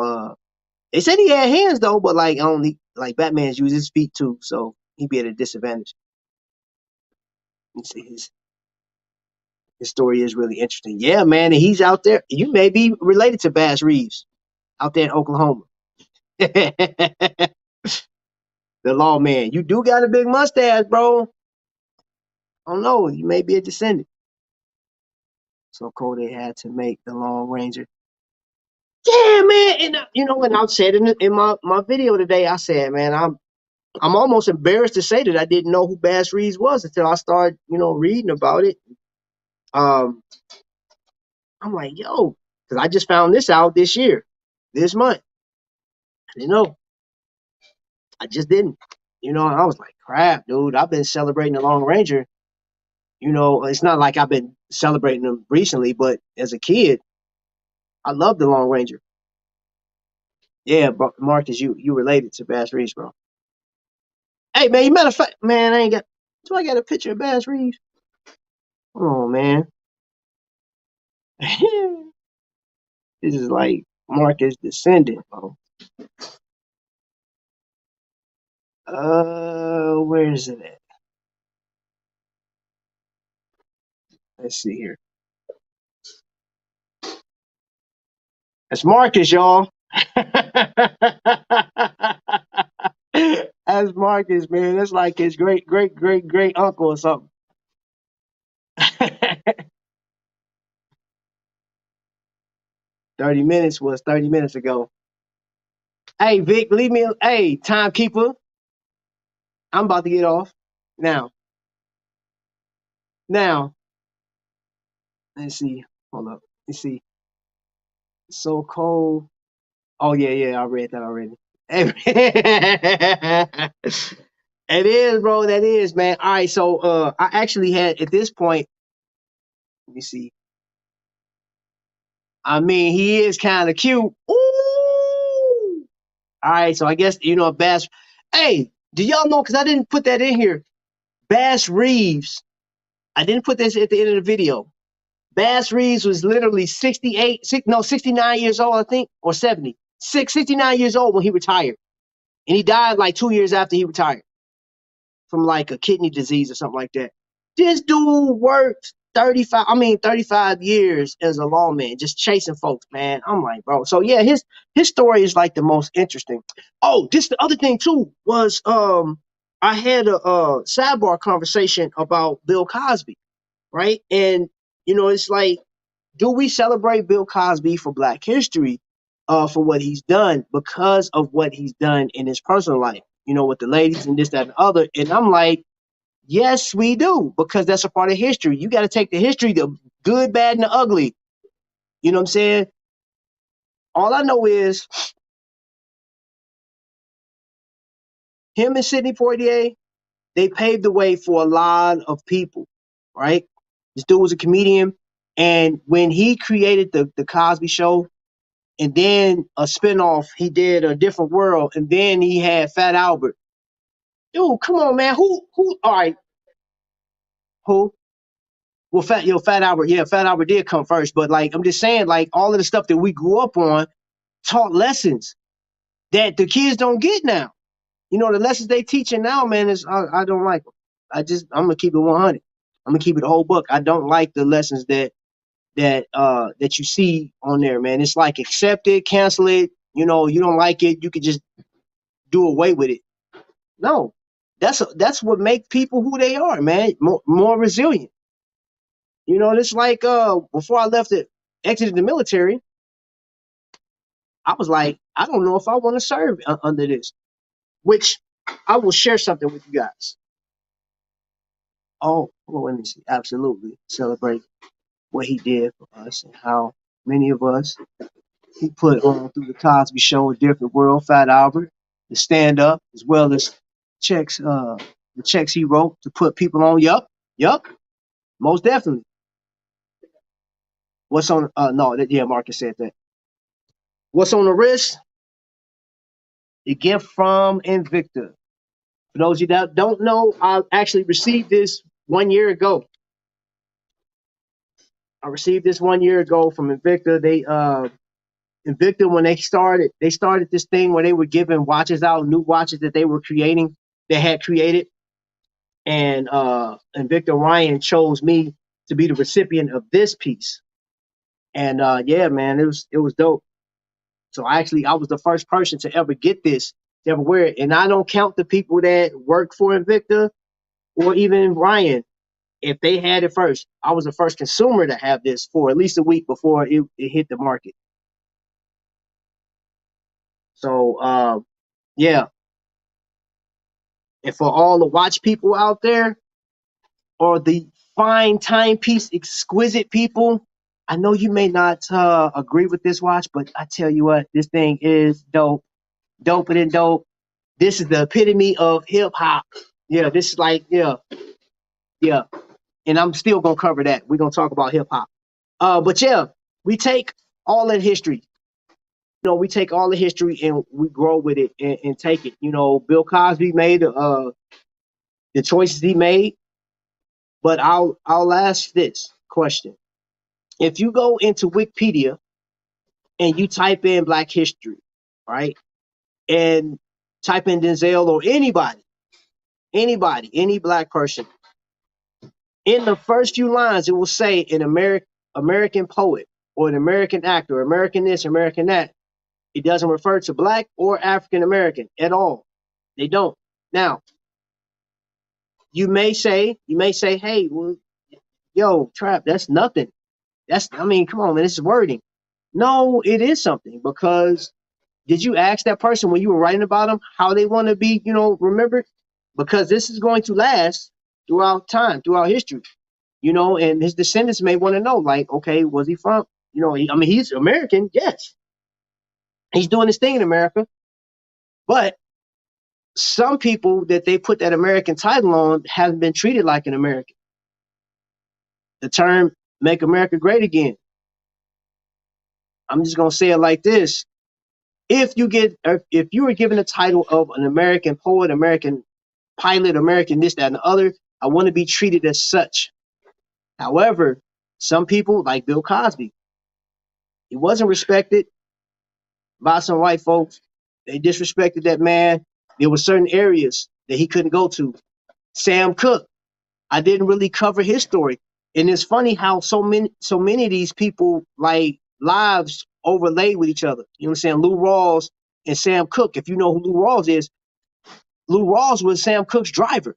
They said he had hands though, but like only like Batman's uses his feet too, so he'd be at a disadvantage. You see, his story is really interesting. Yeah, man, and he's out there. You may be related to Bass Reeves out there in Oklahoma. The lawman. You do got a big mustache, bro. I don't know. You may be a descendant. So cool they had to make the Lone Ranger. Yeah, man. And when I said in my video today, I said, man, I'm almost embarrassed to say that I didn't know who Bass Reeves was until I started, reading about it. Um, I'm like, yo, because I just found this out this month. I didn't know. I just didn't. I was like, crap, dude. I've been celebrating the Long Ranger. It's not like I've been celebrating them recently, but as a kid, I loved the Long Ranger. Yeah, bro, Marcus, you related to Bass Reeves, bro. Hey, man, you matter of fact, man, do I got a picture of Bass Reeves? Oh, man. This is like Marcus' descendant, bro. Where is it at? Let's see here. That's Marcus, y'all. That's Marcus, man. That's like his great, great, great, great uncle or something. 30 minutes was 30 minutes ago. Hey, Vic, leave me. Hey, timekeeper. I'm about to get off. Now, now, let's see. Hold up. Let's see. So cold. Oh yeah, yeah, I read that already. It is, bro. That is, man. All right, so I actually had at this point. Let me see. I mean, he is kind of cute. Ooh. All right, so I guess Bass. Hey, do y'all know? Because I didn't put that in here. Bass Reeves. I didn't put this at the end of the video. Bass Reeves was literally 69 years old, I think, or 70. 69 years old when he retired. And he died like 2 years after he retired from like a kidney disease or something like that. This dude worked 35 years as a lawman, just chasing folks, man. I'm like, bro. So yeah, his story is like the most interesting. Oh, this the other thing too was I had a sidebar conversation about Bill Cosby, right? And it's like, do we celebrate Bill Cosby for Black History, for what he's done because of what he's done in his personal life, with the ladies and this, that, and the other? And I'm like, yes, we do, because that's a part of history. You got to take the history, the good, bad, and the ugly. You know what I'm saying? All I know is him and Sidney Poitier, they paved the way for a lot of people, right? This dude was a comedian. And when he created the Cosby Show, and then a spinoff, he did A Different World, and then he had Fat Albert. Dude, come on, man. All right, who? Well, Fat Albert, yeah, Fat Albert did come first, but like, I'm just saying, like, all of the stuff that we grew up on taught lessons that the kids don't get now. The lessons they teaching now, man, is I don't like them. I'm gonna keep it 100. I'm gonna keep it a whole book. I don't like the lessons that you see on there, man. It's like accept it, cancel it. You don't like it, you could just do away with it. No, that's what makes people who they are, man. More resilient. It's like before I exited the military, I was like, I don't know if I want to serve under this. Which I will share something with you guys. Oh, well, let me see. Absolutely celebrate what he did for us and how many of us he put on through the Cosby Show, A Different World, Fat Albert, the stand up, as well as checks, the checks he wrote to put people on. Yup, most definitely. What's on? No, yeah, Marcus said that. What's on the wrist? A gift from Invicta. For those of you that don't know, I actually received this 1 year ago. I received this 1 year ago from Invicta. Invicta, when they started this thing where they were giving watches out, new watches that they had created. And Invicta Ryan chose me to be the recipient of this piece. And yeah, man, it was dope. So I was the first person to ever get this, to ever wear it. And I don't count the people that work for Invicta or even Ryan. If they had it first, I was the first consumer to have this for at least a week before it hit the market. So yeah. And for all the watch people out there, or the fine timepiece exquisite people, I know you may not agree with this watch, but I tell you what, this thing is dope, doper than dope. This is the epitome of hip hop. Yeah, this is like, yeah. And I'm still gonna cover that. We're gonna talk about hip hop. But yeah, we take all that history. We take all the history and we grow with it and take it. Bill Cosby made the choices he made. But I'll ask this question: if you go into Wikipedia and you type in Black history, right, and type in Denzel or anybody, any Black person, in the first few lines, it will say an American poet or an American actor, American this, American that. It doesn't refer to Black or African American at all. They don't. Now, you may say, hey, well, yo, Trap, that's nothing. I mean, come on, man, this is wording. No, it is something, because did you ask that person when you were writing about them how they want to be, remembered? Because this is going to last throughout time, throughout history, and his descendants may want to know, like, okay, was he from, I mean, he's American, yes. He's doing his thing in America, but some people that they put that American title on haven't been treated like an American. The term "Make America Great Again." I'm just gonna say it like this: if you were given the title of an American poet, American pilot, American this, that, and the other, I want to be treated as such. However, some people like Bill Cosby, he wasn't respected by some white folks. They disrespected that man. There were certain areas that he couldn't go to. Sam Cooke, I didn't really cover his story. And it's funny how so many of these people like lives overlaid with each other. You know what I'm saying? Lou Rawls and Sam Cooke. If you know who Lou Rawls is, Lou Rawls was Sam Cooke's driver.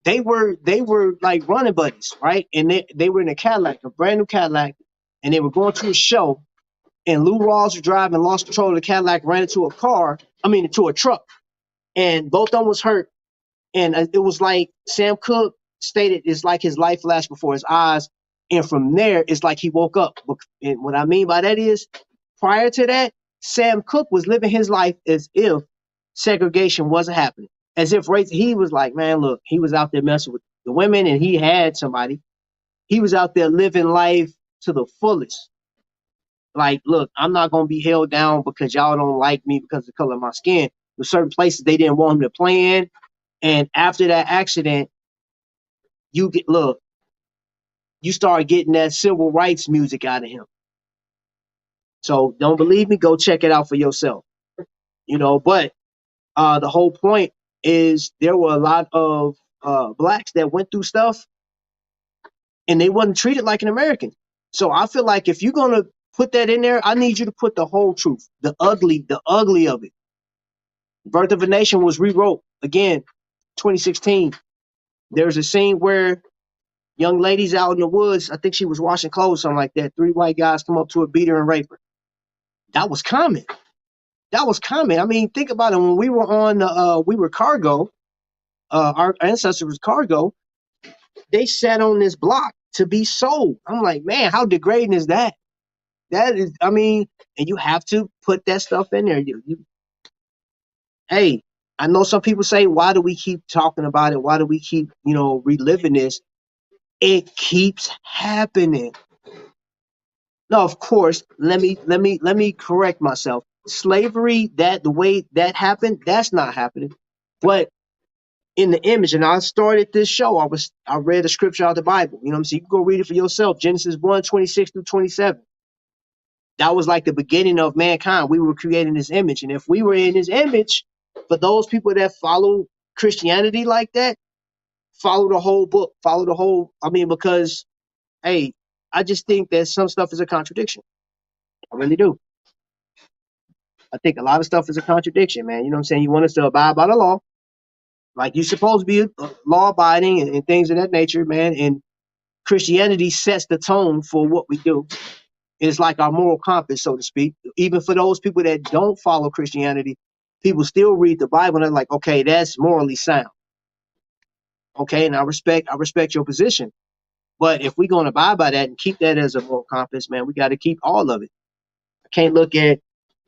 They were like running buddies, right? And they were in a Cadillac, a brand new Cadillac, and they were going to a show. And Lou Rawls was driving, lost control of the Cadillac, ran into a car. I mean, into a truck, and both of them was hurt. And it was like Sam Cooke stated, it's like his life flashed before his eyes, and from there, it's like he woke up. And what I mean by that is, prior to that, Sam Cooke was living his life as if segregation wasn't happening, as if race. He was like, man, look, he was out there messing with the women, and he had somebody. He was out there living life to the fullest. Like, look, I'm not gonna be held down because y'all don't like me because of the color of my skin. There's certain places they didn't want him to play in, and after that accident, look, you start getting that civil rights music out of him. So don't believe me, go check it out for yourself. But the whole point is there were a lot of blacks that went through stuff and they wasn't treated like an American. So I feel like if you're gonna put that in there, I need you to put the whole truth, the ugly of it. Birth of a Nation was rewrote again, 2016. There's a scene where young ladies out in the woods, I think she was washing clothes, something like that. 3 white guys come up to her, beat her, and rape her. That was common. That was common. I mean, think about it. When we were we were cargo. Our ancestors was cargo. They sat on this block to be sold. I'm like, man, how degrading is that? That is, I mean, and you have to put that stuff in there. Hey, I know some people say, why do we keep talking about it? Why do we keep, reliving this? It keeps happening. No, of course, let me correct myself. Slavery, that the way that happened, that's not happening. But in the image, and I started this show, I read a scripture out of the Bible. You know what I'm saying? You can go read it for yourself. Genesis 1:26 through 27. That was like the beginning of mankind. We were creating this image. And if we were in his image, for those people that follow Christianity like that, follow the whole book, follow the whole, because hey, I just think that some stuff is a contradiction. I really do. I think a lot of stuff is a contradiction, man. You know what I'm saying? You want us to abide by the law, like you're supposed to be law abiding and things of that nature, man. And Christianity sets the tone for what we do. It's like our moral compass, so to speak. Even for those people that don't follow Christianity, people still read the Bible and they're like, okay, that's morally sound. Okay, and I respect your position. But if we're going to abide by that and keep that as a moral compass, man, we got to keep all of it. I can't look at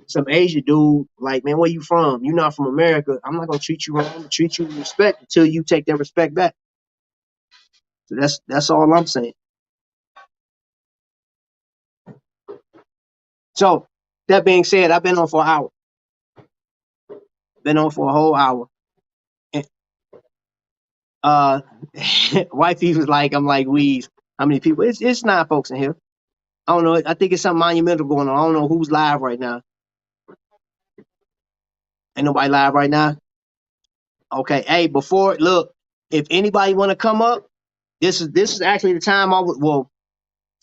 some Asian dude like, man, where you from? You're not from America. I'm not gonna treat you wrong. I'm gonna treat you with respect until you take that respect back. So that's all I'm saying. So that being said, I've been on for an hour. Been on for a whole hour. And, wifey was like, I'm like, Weez, how many people? It's 9 folks in here. I don't know. I think it's something monumental going on. I don't know who's live right now. Ain't nobody live right now. Okay. Hey, if anybody want to come up, this is actually the time I was. Well,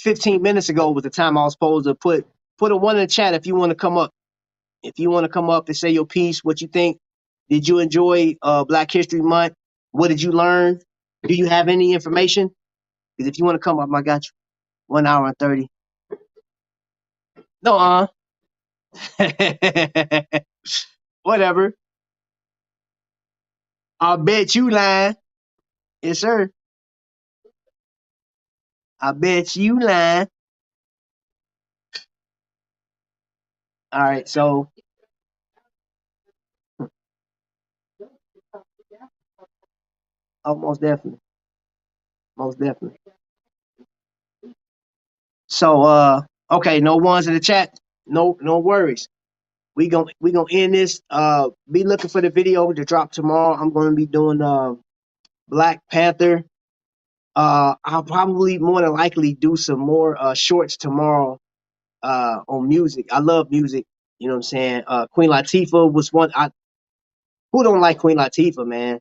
15 minutes ago was the time I was supposed to put a 1 in the chat if you want to come up. If you want to come up and say your piece, what you think. Did you enjoy Black History Month? What did you learn? Do you have any information? Because if you want to come up, I got you. 1 hour and 30. No, whatever. I bet you lying. Yes, sir. I bet you lying. All right, so oh, most definitely. So okay, no ones in the chat. No worries. We gonna end this. Be looking for the video to drop tomorrow. I'm gonna be doing Black Panther. I'll probably more than likely do some more shorts tomorrow on music. I love music. You know what I'm saying? Queen Latifah was one. Who don't like Queen Latifah, man?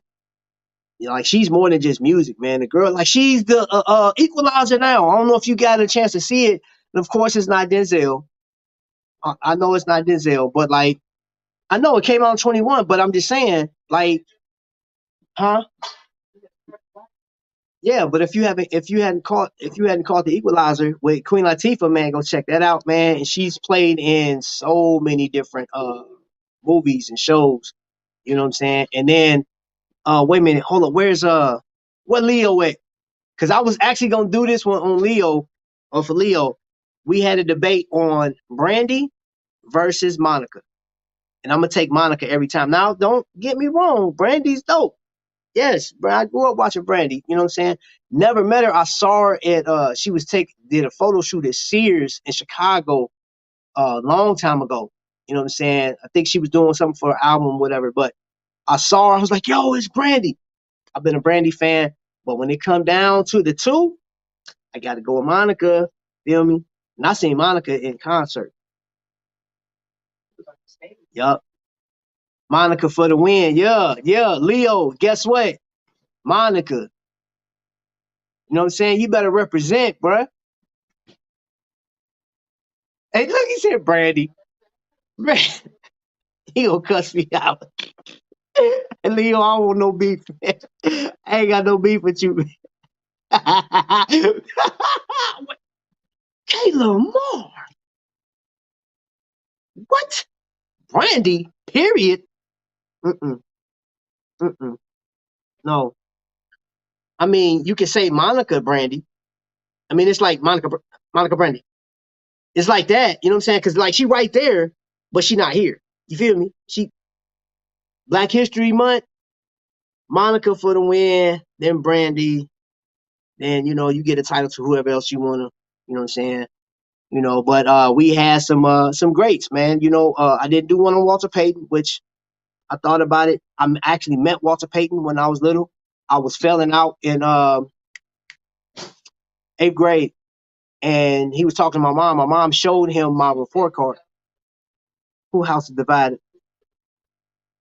You know, like she's more than just music, man. The girl, like she's the equalizer now. I don't know if you got a chance to see it. And of course, it's not Denzel. I know it's not Denzel, but like I know it came out in 21. But I'm just saying, like, huh? Yeah, but if you hadn't caught the Equalizer with Queen Latifah, man, go check that out, man. And she's played in so many different movies and shows. You know what I'm saying? And then wait a minute, hold on, where's what Leo at? Because I was actually gonna do this one on Leo, or for Leo. We had a debate on Brandy versus Monica, and I'm gonna take Monica every time. Now, don't get me wrong, Brandy's dope. Yes, bro. I grew up watching Brandy. You know what I'm saying? Never met her. I saw her at she was did a photo shoot at Sears in Chicago a long time ago. You know what I'm saying? I think she was doing something for her album, whatever. But I saw her, I was like, yo, it's Brandy. I've been a Brandy fan. But when it come down to the two, I gotta go with Monica. Feel me? And I seen Monica in concert. Yup. Monica for the win. Yeah, yeah. Leo, guess what? Monica. You know what I'm saying? You better represent, bruh. Hey, look, he said Brandy. He gonna cuss me out. And Leo, I don't want no beef, man. I ain't got no beef with you, man. Kayla Moore. What? Brandy? Period. Mm-mm. Mm-mm. No. I mean, you can say Monica Brandy. I mean, it's like Monica Brandy. It's like that. You know what I'm saying? Because like she right there, but she not here. You feel me? She Black History Month. Monica for the win. Then Brandy. Then you get a title to whoever else you wanna. You know what I'm saying? But we had some greats, man. I didn't do one on Walter Payton, which I thought about it. I actually met Walter Payton when I was little. I was failing out in eighth grade, and he was talking to my mom. My mom showed him my report card. Who house is divided?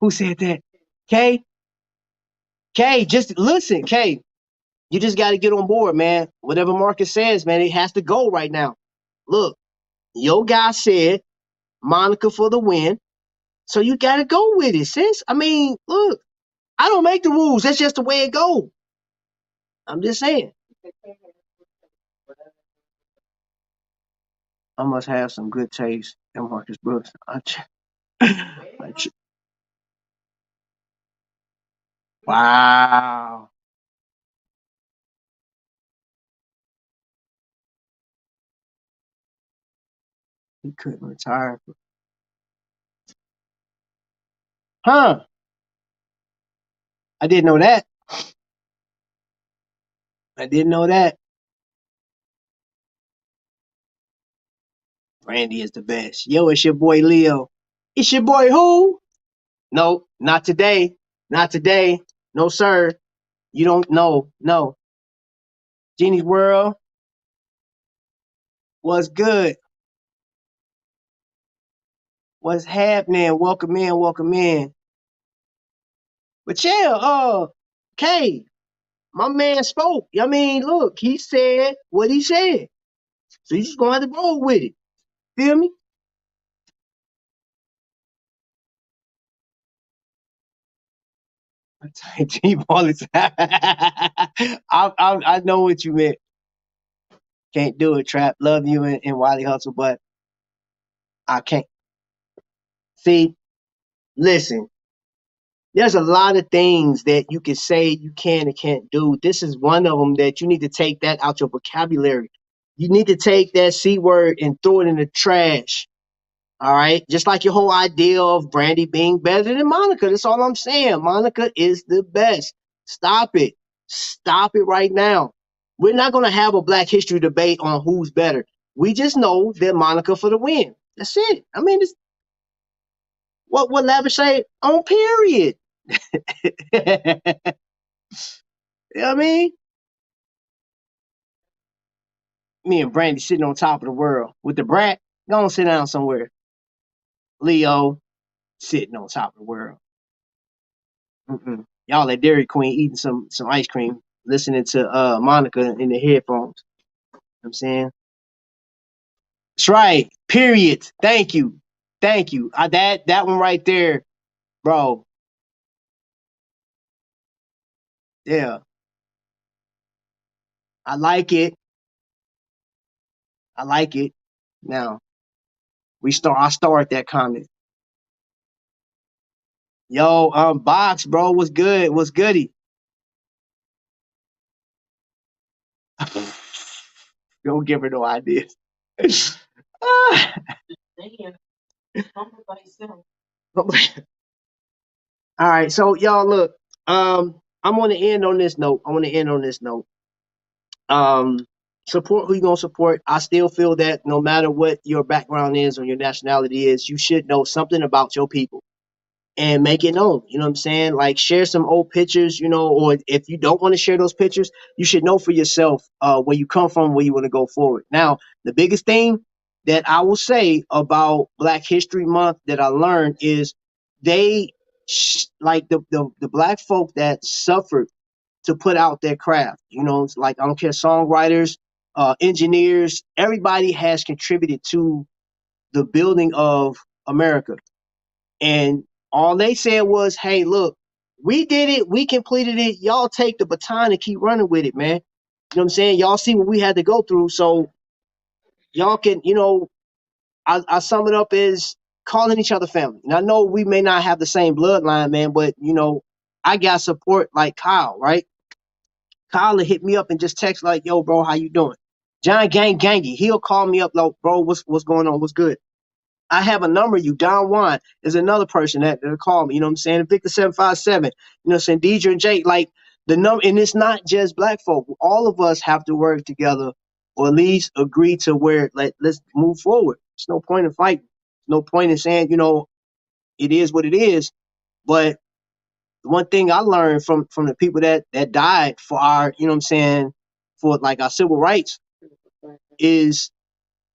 Who said that? Kay, Kay, just listen, Kay. You just got to get on board, man. Whatever Marcus says, man, it has to go right now. Look, your guy said Monica for the win. So you got to go with it, sis. I mean, look, I don't make the rules. That's just the way it goes. I'm just saying. I must have some good taste in Marcus Brooks. Wow. He couldn't retire. Huh. I didn't know that. I didn't know that. Randy is the best. Yo, it's your boy Leo. It's your boy who? No, not today. Not today. No, sir. You don't know. No. Genie's World was good. What's happening? Welcome in. Welcome in. But yeah, Kay, my man spoke. I mean, look, he said what he said. So you just gonna have to roll with it. Feel me? T-ball is. I know what you meant. Can't do it, Trap. Love you and Wiley Hustle, but I can't. See, listen, there's a lot of things that you can say you can and can't do. This is one of them that you need to take that out your vocabulary. You need to take that C word and throw it in the trash. All right. Just like your whole idea of Brandy being better than Monica. That's all I'm saying. Monica is the best. Stop it. Stop it right now. We're not going to have a Black history debate on who's better. We just know that Monica for the win. That's it. I mean, it's, what Lavish say on period. You know what I mean? Me and Brandy sitting on top of the world with the brat. Go and sit down somewhere. Leo sitting on top of the world. Mm-mm. Y'all at Dairy Queen eating some ice cream, listening to Monica in the headphones. You know what I'm saying? That's right. Period. Thank you. Thank you. That one right there, bro. Yeah. I like it. I like it. Now I start that comment. Yo, box, bro, what's good? What's goody? Don't give her no ideas. Ah. All right, so y'all look. I'm gonna end on this note. I want to end on this note. Um, Support who you gonna support. I still feel that no matter what your background is or your nationality is, you should know something about your people and make it known. You know what I'm saying? Like share some old pictures, or if you don't want to share those pictures, you should know for yourself where you come from, where you want to go forward. Now, the biggest thing that I will say about Black History Month that I learned is they like the black folk that suffered to put out their craft. It's like I don't care, songwriters, engineers, everybody has contributed to the building of America. And all they said was, hey, look, we did it, we completed it. Y'all take the baton and keep running with it, man. You know what I'm saying? Y'all see what we had to go through. So y'all can, I sum it up as calling each other family. And I know we may not have the same bloodline, man, but I got support like Kyle, right? Kyle will hit me up and just text like, yo, bro, how you doing? John Gangy, he'll call me up like, bro, what's going on? What's good? I have a number. You, Don Juan is another person that'll call me. You know what I'm saying? Victor 757. You know what I'm saying? Deidre and Jake. Like the number, and it's not just black folk. All of us have to work together, or at least agree to where let's move forward. There's no point in fighting. No point in saying it is what it is. But one thing I learned from the people that died for our what I'm saying, for like our civil rights is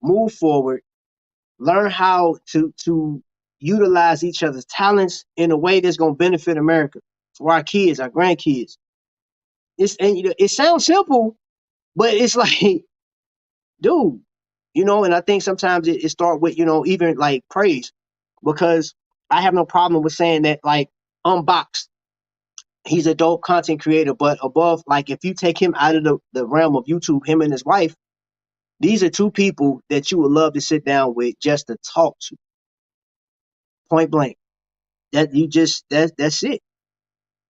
move forward, learn how to utilize each other's talents in a way that's going to benefit America for our kids, our grandkids. It sounds simple, but it's like, dude, and I think sometimes it starts with even like praise, because I have no problem with saying that like Unboxed, he's a dope content creator, but above, like if you take him out of the realm of YouTube, him and his wife, these are two people that you would love to sit down with just to talk to, point blank. That's it.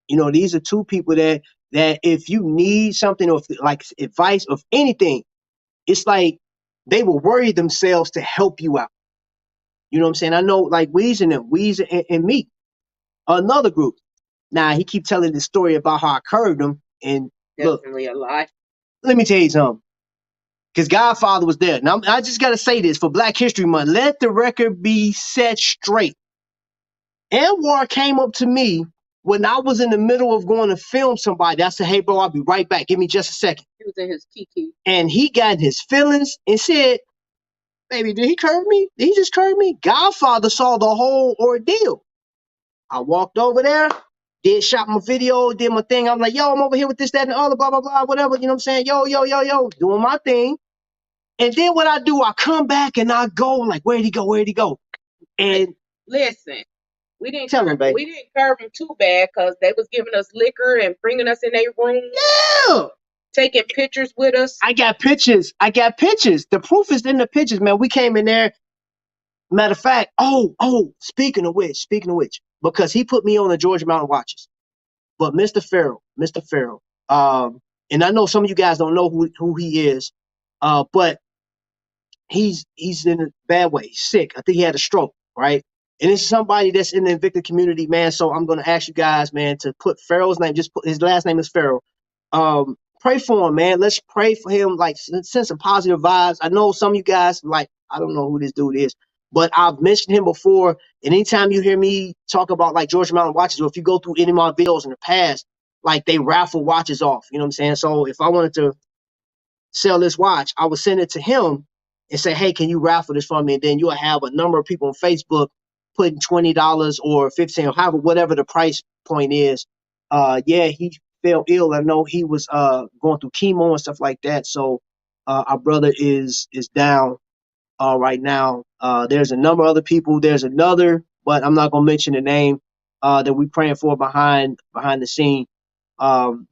These are two people that if you need something, or like advice of anything, it's like they will worry themselves to help you out. You know what I'm saying? I know like Weezy and me, another group. Now he keep telling this story about how I curved him, and definitely look, a lie. Let me tell you something. Because Godfather was there. Now I just gotta say this for Black History Month. Let the record be set straight. Anwar came up to me when I was in the middle of going to film somebody. I said, hey, bro, I'll be right back. Give me just a second. He was in his kiki. And he got in his feelings and said, baby, did he curve me? Did he just curve me? Godfather saw the whole ordeal. I walked over there, shot my video, did my thing. I'm like, yo, I'm over here with this, that, and the other, blah, blah, blah, whatever. You know what I'm saying? Yo, doing my thing. And then what I do, I come back and I go like, where'd he go? Where'd he go? And listen. We didn't curve them too bad because they was giving us liquor and bringing us in their room. Yeah. Taking pictures with us. I got pictures. The proof is in the pictures, man. We came in there. Matter of fact, speaking of which, because he put me on the Georgia Mountain Watches. But Mr. Farrell, and I know some of you guys don't know who he is, but he's in a bad way, sick. I think he had a stroke, right? And it's somebody that's in the Invicta community, man. So I'm gonna ask you guys, man, to put Pharaoh's name. Just put his last name is Pharaoh. Pray for him, man. Let's pray for him. Like send some positive vibes. I know some of you guys like I don't know who this dude is, but I've mentioned him before. And anytime you hear me talk about like Georgia Mountain watches, or if you go through any of my videos in the past, like they raffle watches off. You know what I'm saying? So if I wanted to sell this watch, I would send it to him and say, hey, can you raffle this for me? And then you'll have a number of people on Facebook putting $20 or 15 or however, whatever the price point is. Yeah, he fell ill. I know he was going through chemo and stuff like that. So our brother is down right now. There's a number of other people. There's another, but I'm not gonna mention the name that we praying for behind the scene. Um,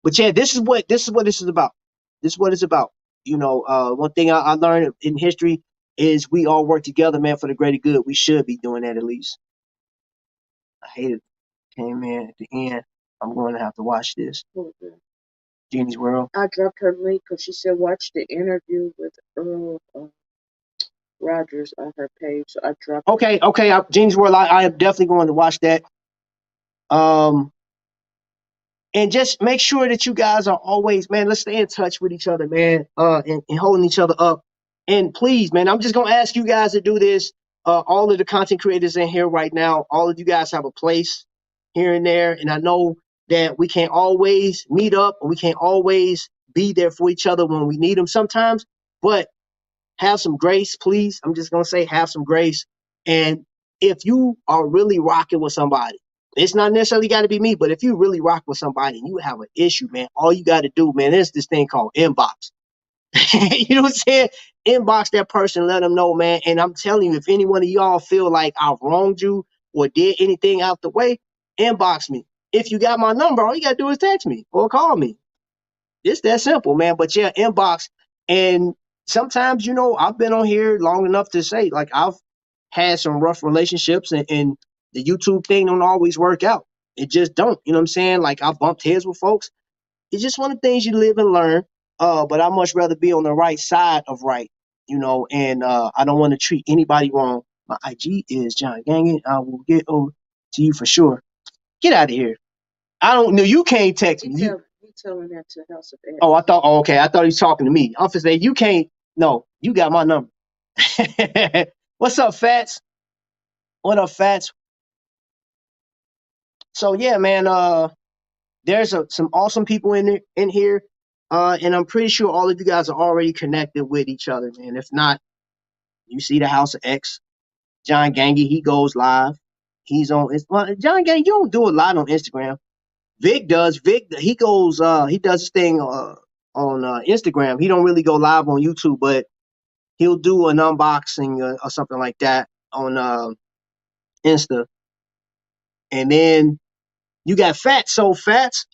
but yeah, this is about. This is what it's about. You know, one thing I learned in history is we all work together, man, for the greater good. We should be doing that at least. I hate it. Came in at the end. I'm going to have to watch this. Okay. Jeannie's World. I dropped her link because she said watch the interview with Earl Rogers on her page. So I dropped. Okay. Jeannie's World. I am definitely going to watch that. And just make sure that you guys are always, man, let's stay in touch with each other, man, and holding each other up. And please, man, I'm just going to ask you guys to do this. All of the content creators in here right now, all of you guys have a place here and there. And I know that we can't always meet up, or we can't always be there for each other when we need them sometimes, but have some grace, please. I'm just going to say have some grace. And if you are really rocking with somebody, it's not necessarily got to be me, but if you really rock with somebody and you have an issue, man, all you got to do, man, is this thing called inbox. You know what I'm saying? Inbox that person, let them know, man. And I'm telling you, if any one of y'all feel like I've wronged you or did anything out the way, inbox me. If you got my number, all you got to do is text me or call me. It's that simple, man. But yeah, inbox. And sometimes, you know, I've been on here long enough to say, like, I've had some rough relationships, and the YouTube thing don't always work out. It just don't. You know what I'm saying? Like, I bumped heads with folks. It's just one of the things you live and learn. But I much rather be on the right side of right, you know, and I don't want to treat anybody wrong. My IG is John Gangin. I will get over to you for sure. Get out of here. I don't know. You can't text me. He telling that to House of X. Oh, I thought. Oh, okay, I thought he was talking to me. I'm gonna say you can't. No, you got my number. What's up, Fats? What up, Fats? So yeah, man. There's some awesome people in here, and I'm pretty sure all of you guys are already connected with each other, man. If not, you see the House of X, John Gangy, he goes live. He's on. Well, John Gangy, you don't do a lot on Instagram. Vic does. Vic, he goes. He does his thing on Instagram. He don't really go live on YouTube, but he'll do an unboxing or something like that on Insta. And then you got Fats. So Fats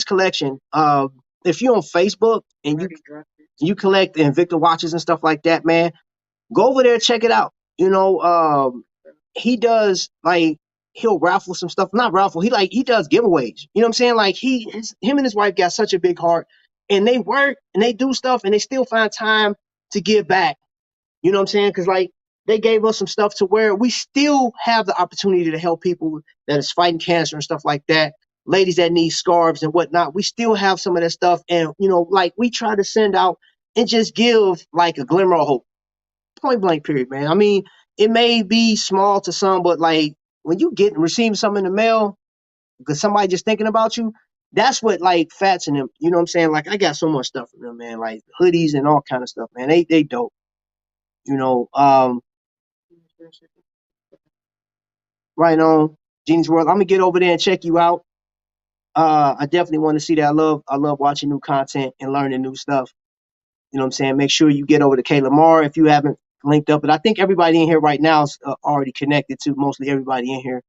Collection. If you're on Facebook and you collect Invicta watches and stuff like that, man, go over there, check it out. You know, he does like he'll raffle some stuff. Not raffle. He does giveaways. You know what I'm saying? Like him and his wife got such a big heart, and they work and they do stuff, and they still find time to give back. You know what I'm saying? Because like they gave us some stuff to where we still have the opportunity to help people that is fighting cancer and stuff like that. Ladies that need scarves and whatnot. We still have some of that stuff, and you know, like we try to send out and just give like a glimmer of hope. Point blank, period, man. I mean, it may be small to some, but like when you receiving something in the mail because somebody just thinking about you, that's what like Fats and them. You know what I'm saying? Like I got so much stuff from them, man. Like hoodies and all kind of stuff, man. They dope. You know, right on Genie's World. I'm gonna get over there and check you out. I definitely want to see that. I love watching new content and learning new stuff. You know what I'm saying? Make sure you get over to K Lamar if you haven't linked up. But I think everybody in here right now is already connected to mostly everybody in here.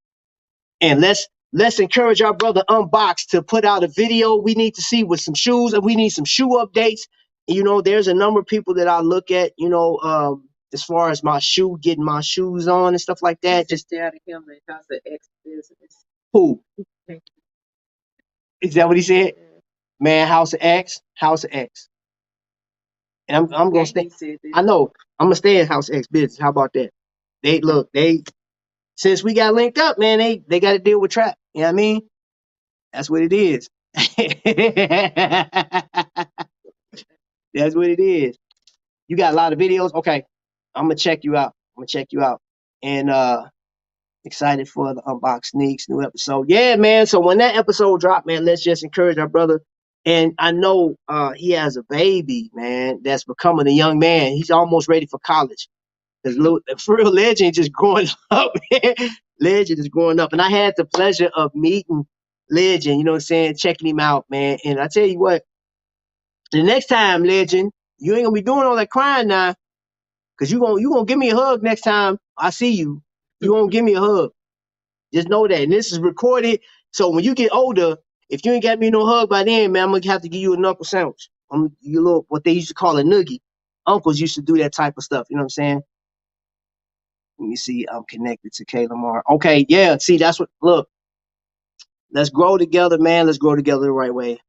And let's encourage our brother Unbox to put out a video we need to see with some shoes, and we need some shoe updates. You know, there's a number of people that I look at, you know, as far as getting my shoes on and stuff like that. Just stay out of him and House of X business. Who? Is that what he said? Yeah. Man, House of X. And I'm gonna stay. I know. I'm gonna stay in House X business. How about that? They since we got linked up, man, they got to deal with trap. You know what I mean? That's what it is. That's what it is. You got a lot of videos. Okay, I'm gonna check you out. I'm gonna check you out. And excited for the Unbox Sneaks new episode. Yeah, man. So when that episode dropped, man, let's just encourage our brother. And I know he has a baby, man, that's becoming a young man. He's almost ready for college. Because for real, Legend just growing up, man. Legend is growing up. And I had the pleasure of meeting Legend, you know what I'm saying, checking him out, man. And I tell you what, the next time, Legend, you ain't gonna be doing all that crying now. Cause you gonna give me a hug next time I see you. You gonna give me a hug. Just know that. And this is recorded. So when you get older, if you ain't got me no hug by then, man, I'm gonna have to give you a knuckle sandwich. You little what they used to call a noogie. Uncles used to do that type of stuff. You know what I'm saying? Let me see. I'm connected to K Lamar. Okay, yeah. See, that's what. Look, let's grow together, man. Let's grow together the right way.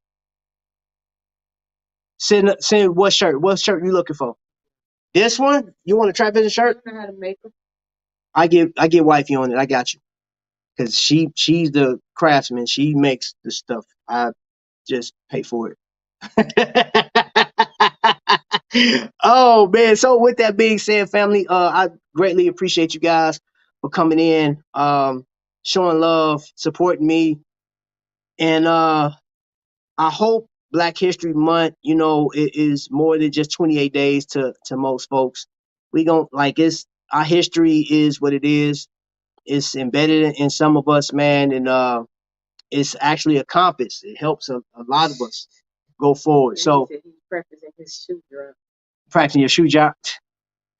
Send what shirt? What shirt you looking for? This one? You want a trap vision shirt? I know how to make them. I get wifey on it. I got you. Cause she's the craftsman. She makes the stuff. I just pay for it. Oh man. So with that being said, family, I greatly appreciate you guys for coming in, showing love, supporting me. And I hope Black History Month, you know, it is more than just 28 days to most folks. We gon' like it's our history is what it is. It's embedded in some of us, man, and it's actually a compass. It helps a lot of us go forward. And So he said he's practicing his shoe drop. practicing your shoe job.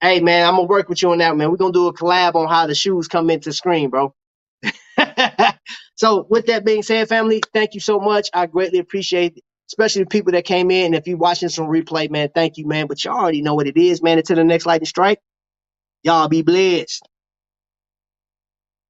Hey man, I'm gonna work with you on that, man. We're gonna do a collab on how the shoes come into screen, bro. So with that being said, family, thank you so much. I greatly appreciate it, especially the people that came in. And if you're watching some replay, man, thank you, man. But you already know what it is, man. Until the next lightning strike, y'all be blessed.